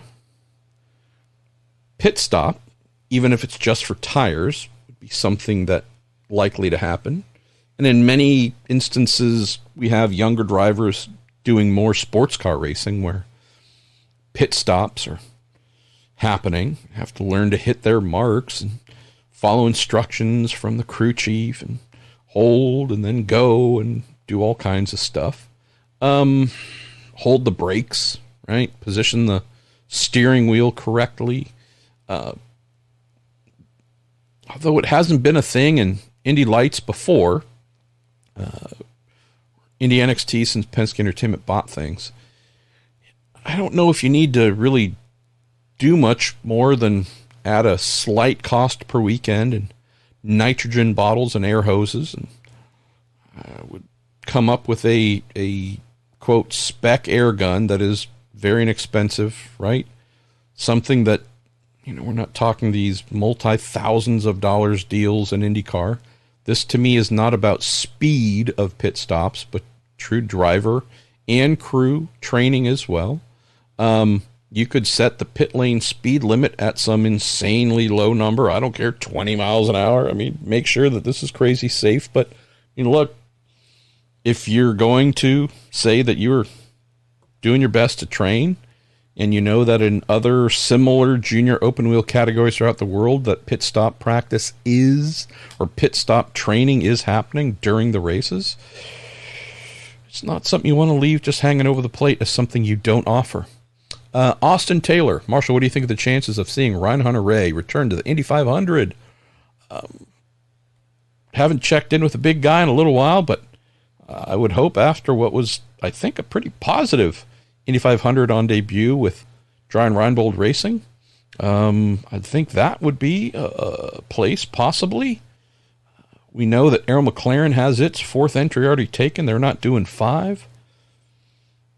pit stop, even if it's just for tires, would be something that likely to happen. And in many instances, we have younger drivers doing more sports car racing where pit stops are happening. Have to learn to hit their marks and follow instructions from the crew chief and hold and then go and do all kinds of stuff. Hold the brakes, right? Position the steering wheel correctly. Although it hasn't been a thing in Indy Lights before, Indy NXT since Penske Entertainment bought things, I don't know if you need to really do much more than add a slight cost per weekend and nitrogen bottles and air hoses, and would come up with a quote spec air gun that is very inexpensive, right? Something that, you know, we're not talking these multi-thousands of dollars deals in IndyCar. This to me is not about speed of pit stops, but true driver and crew training as well. You could set the pit lane speed limit at some insanely low number. I don't care, 20 miles an hour. I mean, make sure that this is crazy safe. But, you know, look, if you're going to say that you're doing your best to train, and you know that in other similar junior open wheel categories throughout the world that pit stop practice is, or pit stop training is happening during the races, it's not something you want to leave just hanging over the plate as something you don't offer. Austin Taylor, Marshall, what do you think of the chances of seeing Ryan Hunter-Reay return to the Indy 500? Haven't checked in with the big guy in a little while, but I would hope after what was, I think, a pretty positive Indy 500 on debut with Brian Reinbold Racing, I think that would be a place, possibly. We know that Arrow McLaren has its fourth entry already taken. They're not doing 5.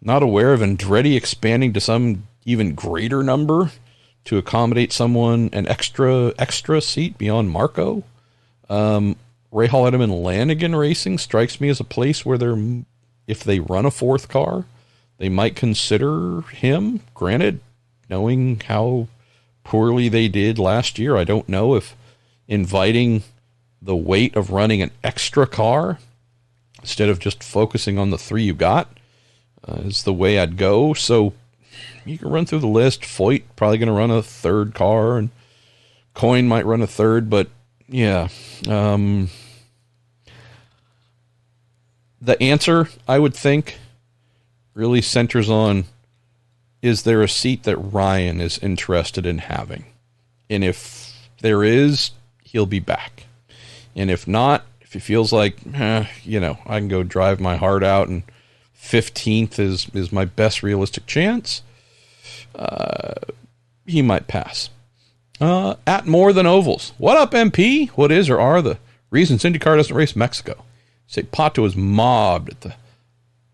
Not aware of Andretti expanding to some even greater number to accommodate someone, an extra seat beyond Marco. Ray Hall Edelman Lanigan Racing strikes me as a place where if they run a fourth car, they might consider him. Granted, knowing how poorly they did last year, I don't know if inviting the weight of running an extra car instead of just focusing on the 3 you got is the way I'd go. So you can run through the list. Foyt probably going to run a third car, and Coyne might run a third, but yeah. The answer, I would think, really centers on, is there a seat that Ryan is interested in having? And if there is, he'll be back. And if not, if he feels like, I can go drive my heart out and 15th is my best realistic chance, he might pass. At More Than Ovals. What up, MP? What is or are the reasons IndyCar doesn't race Mexico? Say Pato was mobbed at the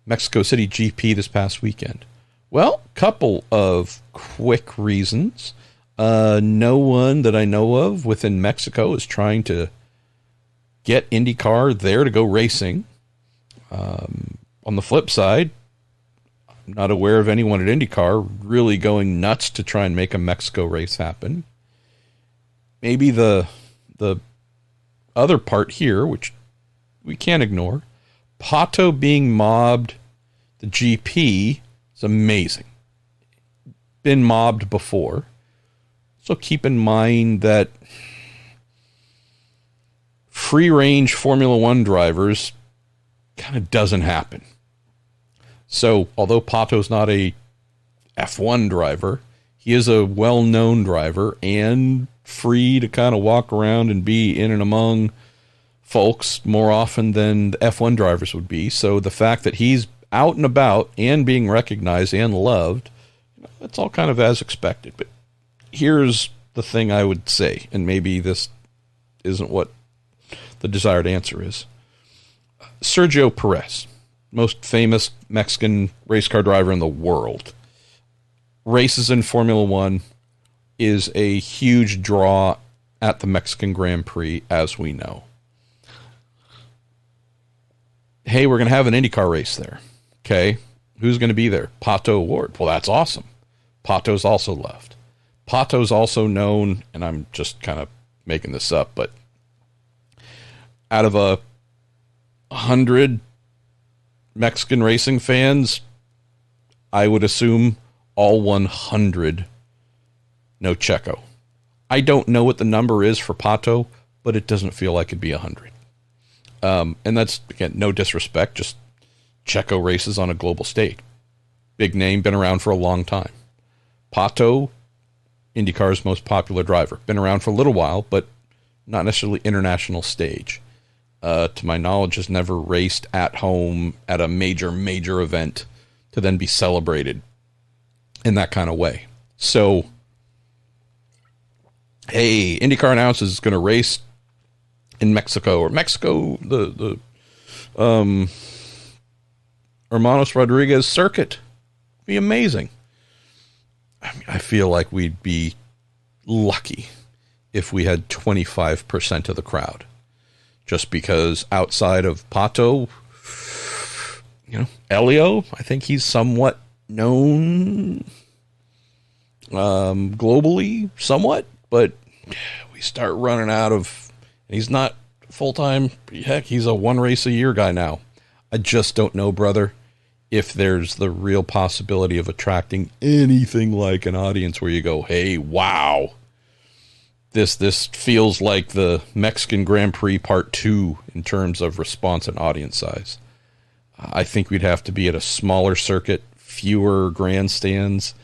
Mexico City GP this past weekend. Well, couple of quick reasons. No one that I know of within Mexico is trying to get IndyCar there to go racing. On the flip side, not aware of anyone at IndyCar really going nuts to try and make a Mexico race happen. Maybe the other part here, which we can't ignore, Pato being mobbed the GP is amazing. Been mobbed before. So keep in mind that free-range Formula One drivers kind of doesn't happen. So although Pato's not a F1 driver, he is a well-known driver and free to kind of walk around and be in and among folks more often than the F1 drivers would be. So the fact that he's out and about and being recognized and loved, it's all kind of as expected. But here's the thing I would say, and maybe this isn't what the desired answer is. Sergio Perez, most famous Mexican race car driver in the world, races in Formula One, is a huge draw at the Mexican Grand Prix, as we know. Hey, we're going to have an IndyCar race there. Okay, who's going to be there? Pato O'Ward. Well, that's awesome. Pato's also loved. Pato's also known, and I'm just kind of making this up, but out of 100 Mexican racing fans, I would assume all 100 know Checo. I don't know what the number is for Pato, but it doesn't feel like it'd be 100. And that's, again, no disrespect, just Checo races on a global stage. Big name, been around for a long time. Pato, IndyCar's most popular driver. Been around for a little while, but not necessarily international stage. To my knowledge, has never raced at home at a major event to then be celebrated in that kind of way. So, hey, IndyCar announces it's going to race in Mexico, or Mexico, the Hermanos Rodriguez circuit. Be amazing. I mean, I feel like we'd be lucky if we had 25% of the crowd. Just because outside of Pato, Elio, I think he's somewhat known globally, somewhat, but we start running out of, and he's not full-time, heck, he's a one race a year guy now. I just don't know, brother, if there's the real possibility of attracting anything like an audience where you go, hey, wow. This feels like the Mexican Grand Prix Part 2 in terms of response and audience size. I think we'd have to be at a smaller circuit, fewer grandstands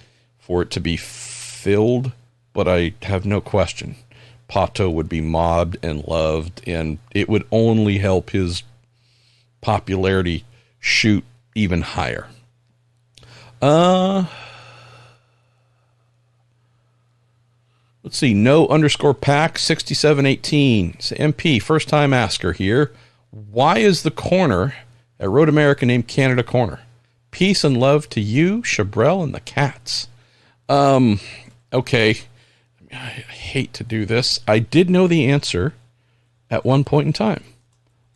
for it to be filled, but I have no question Pato would be mobbed and loved, and it would only help his popularity shoot even higher. Let's see, no_pack 6718. It's MP, first time asker here. Why is the corner at Road America named Canada Corner? Peace and love to you, Chabrel, and the cats. Okay. I hate to do this. I did know the answer at one point in time.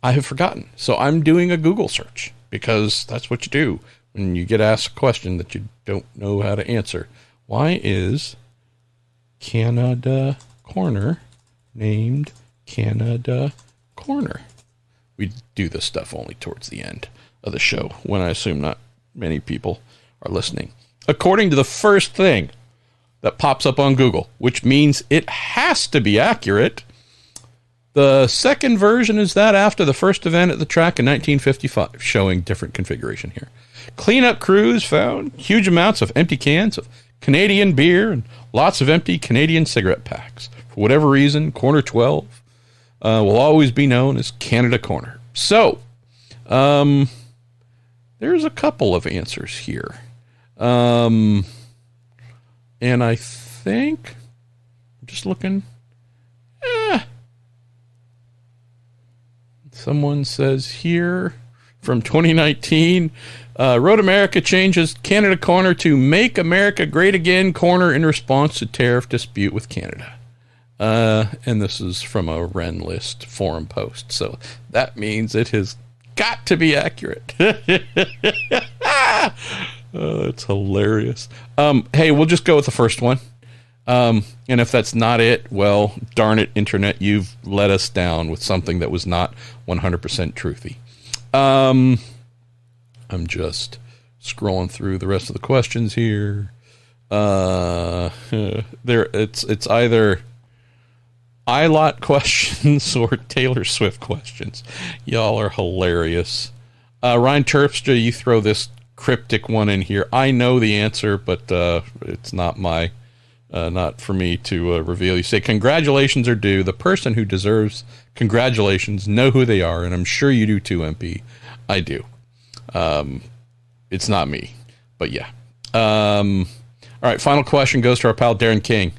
I have forgotten. So I'm doing a Google search because that's what you do when you get asked a question that you don't know how to answer. Why is Canada Corner named Canada Corner? We do this stuff only towards the end of the show when I assume not many people are listening. According to the first thing that pops up on Google, which means it has to be accurate, the second version is that after the first event at the track in 1955, showing different configuration here. Cleanup crews found huge amounts of empty cans of Canadian beer and lots of empty Canadian cigarette packs. For whatever reason, Corner 12 will always be known as Canada Corner. So, there's a couple of answers here. And I think, I'm just looking, someone says here from 2019, Road America changes Canada Corner to Make America Great Again Corner in response to tariff dispute with Canada. And this is from a Ren List forum post. So that means it has got to be accurate. It's hilarious. Hey, we'll just go with the first one. And if that's not it, well, darn it, Internet, you've let us down with something that was not 100% truthy. I'm just scrolling through the rest of the questions here. It's either Ilott questions or Taylor Swift questions. Y'all are hilarious. Ryan Terpstra, you throw this cryptic one in here. I know the answer, but it's not for me to reveal. You say, congratulations are due. The person who deserves congratulations know who they are, and I'm sure you do too, MP. I do. It's not me, but yeah. All right, final question goes to our pal Darren King.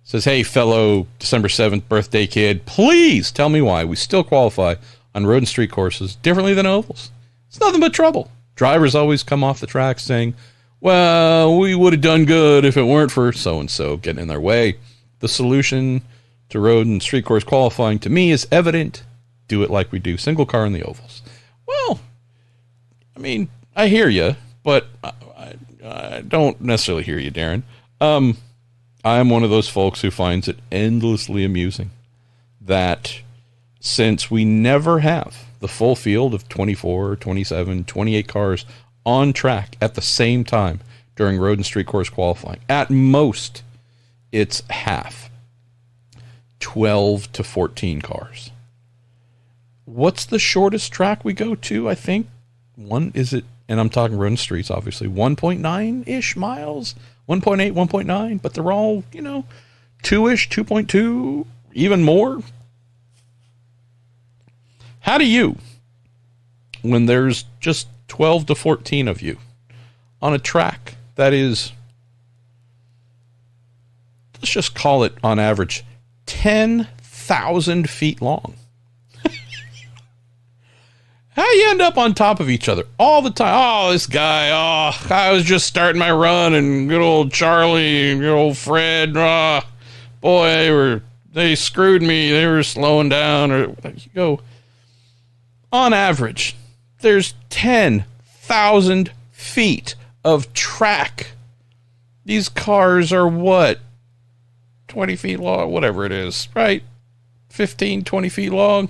Says, hey, fellow December 7th birthday kid, please tell me why we still qualify on road and street courses differently than ovals. It's nothing but trouble. Drivers always come off the track saying, well, we would have done good if it weren't for so-and-so getting in their way. The solution to road and street course qualifying to me is evident. Do it like we do single car in the ovals. Well, I mean, I hear you, but I don't necessarily hear you, Darren. I am one of those folks who finds it endlessly amusing that since we never have the full field of 24, 27, 28 cars on track at the same time during road and street course qualifying, at most, it's half. 12 to 14 cars. What's the shortest track we go to? I think and I'm talking road and streets, obviously, 1.9-ish miles, 1.8, 1.9, but they're all, 2-ish, 2.2, even more. How do you, when there's just 12 to 14 of you on a track that is, let's just call it on average, 10,000 feet long? How do you end up on top of each other all the time? Oh, this guy, I was just starting my run, and good old Charlie and good old Fred, boy, they screwed me. They were slowing down. Or you go, on average, there's 10,000 feet of track. These cars are what? 20 feet long, whatever it is, right? 15, 20 feet long.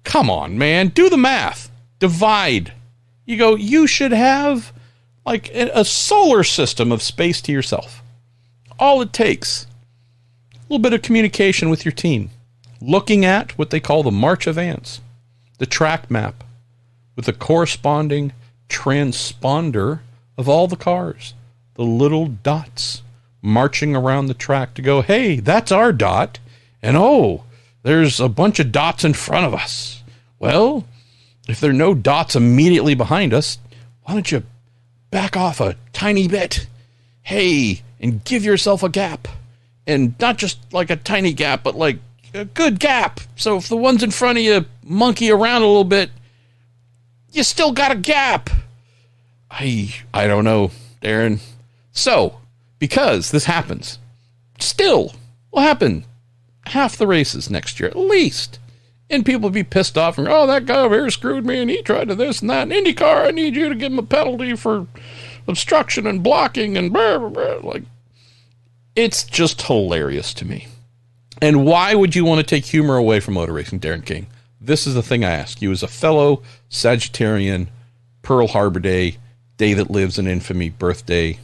Come on, man. Do the math. Divide. You go, you should have like a solar system of space to yourself. All it takes, a little bit of communication with your team. Looking at what they call the March of Ants, the track map, with the corresponding transponder of all the cars, the little dots marching around the track to go, hey, that's our dot, and oh, there's a bunch of dots in front of us. Well, if there are no dots immediately behind us, why don't you back off a tiny bit? Hey, and give yourself a gap. And not just like a tiny gap, but like a good gap. So if the ones in front of you monkey around a little bit, you still got a gap. I don't know, Darren. So, because this happens, still will happen half the races next year, at least. And people will be pissed off and, oh, that guy over here screwed me and he tried to this and that. In IndyCar, I need you to give him a penalty for obstruction and blocking and blah, blah, blah. Like, it's just hilarious to me. And why would you want to take humor away from motor racing, Darren King? This is the thing I ask you as a fellow Sagittarian, Pearl Harbor Day, day that lives in infamy, birthday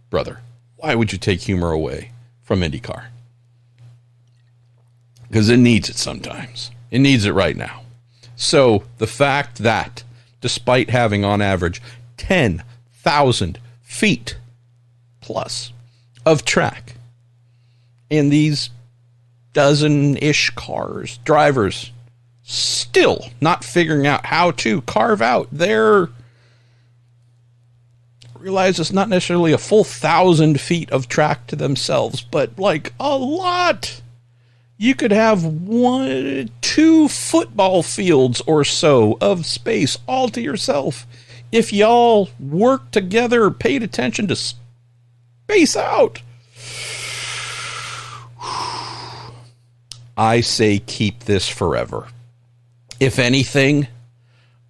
brother. Why would you take humor away from IndyCar? Because it needs it sometimes. It needs it right now. So the fact that, despite having on average 10,000 feet plus of track, and these dozen-ish cars, drivers, still not figuring out how to carve out their, realize it's not necessarily a full 1,000 feet of track to themselves, but like a lot. You could have 2 football fields or so of space all to yourself if y'all worked together, paid attention to space out. I say keep this forever. If anything,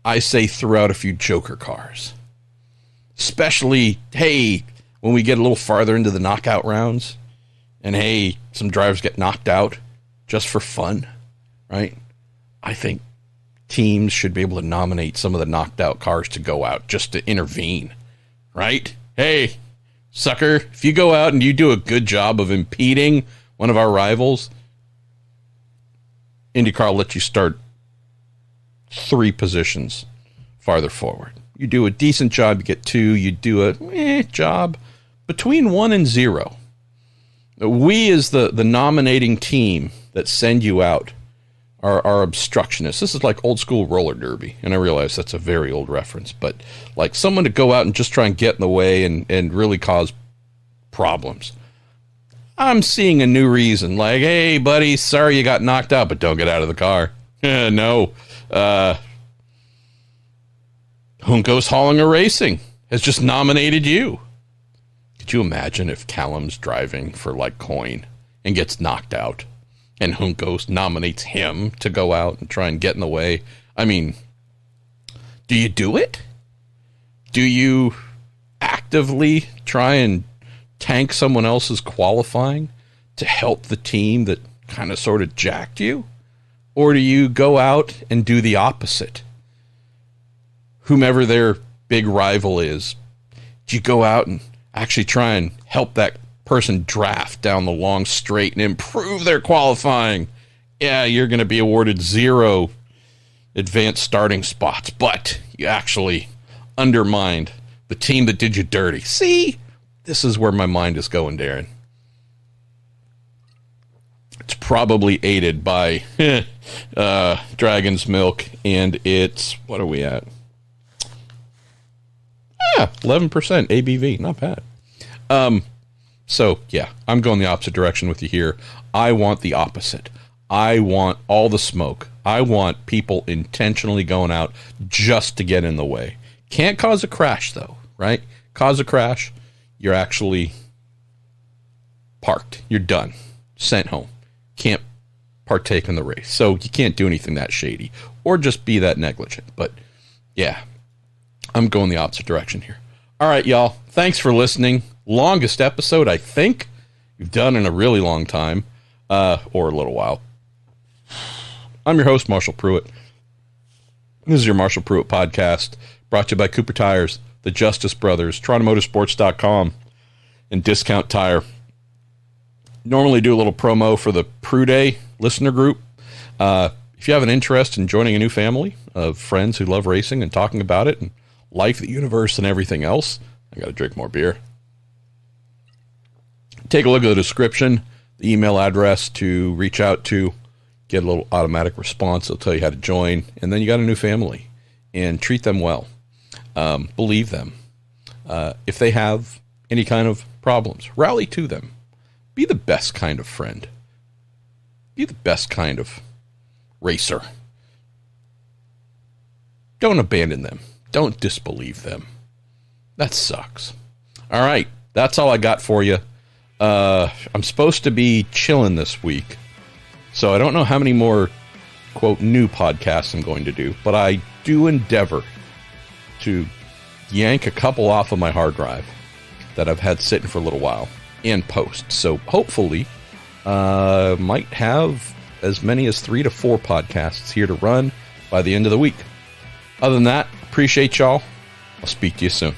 I say throw out a few Joker cars. Especially, hey, when we get a little farther into the knockout rounds, and hey, some drivers get knocked out just for fun, right? I think teams should be able to nominate some of the knocked out cars to go out just to intervene, right? Hey, sucker, if you go out and you do a good job of impeding one of our rivals, IndyCar will let you start 3 positions farther forward. You do a decent job, you get 2. You do a job between 1 and 0. We, as the nominating team that send you out, are obstructionists. This is like old school roller derby, and I realize that's a very old reference, but like someone to go out and just try and get in the way and really cause problems. I'm seeing a new reason, like, hey, buddy, sorry you got knocked out, but don't get out of the car. No. Juncos Hollinger Racing has just nominated you. Could you imagine if Callum's driving for, like, Coin and gets knocked out, and Juncos nominates him to go out and try and get in the way? I mean, do you do it? Do you actively try and tank someone else's qualifying to help the team that kind of sort of jacked you? Or do you go out and do the opposite? Whomever their big rival is, do you go out and actually try and help that person draft down the long straight and improve their qualifying? Yeah, you're going to be awarded 0 advanced starting spots, but you actually undermined the team that did you dirty. See, this is where my mind is going, Darren. It's probably aided by Dragon's Milk, and it's, what are we at? 11% ABV, not bad. So, yeah, I'm going the opposite direction with you here. I want the opposite. I want all the smoke. I want people intentionally going out just to get in the way. Can't cause a crash, though, right? Cause a crash, you're actually parked. You're done. Sent home. Can't partake in the race. So you can't do anything that shady or just be that negligent. But, yeah, I'm going the opposite direction here. All right, y'all. Thanks for listening. Longest episode, I think, you've done in a really long time, or a little while. I'm your host, Marshall Pruitt. This is your Marshall Pruitt podcast, brought to you by Cooper Tires, the Justice Brothers, TorontoMotorsports.com, and Discount Tire. Normally do a little promo for the Pruday listener group. If you have an interest in joining a new family of friends who love racing and talking about it and life, the universe, and everything else, I got to drink more beer. Take a look at the description, the email address to reach out to, get a little automatic response. They'll tell you how to join, and then you got a new family, and treat them well. Believe them. If they have any kind of problems, rally to them. Be the best kind of friend. Be the best kind of racer. Don't abandon them. Don't disbelieve them. That sucks. All right, that's all I got for you. I'm supposed to be chilling this week, so I don't know how many more, quote, new podcasts I'm going to do, but I do endeavor to yank a couple off of my hard drive that I've had sitting for a little while and post. So hopefully, might have as many as 3 to 4 podcasts here to run by the end of the week. Other than that, appreciate y'all. I'll speak to you soon.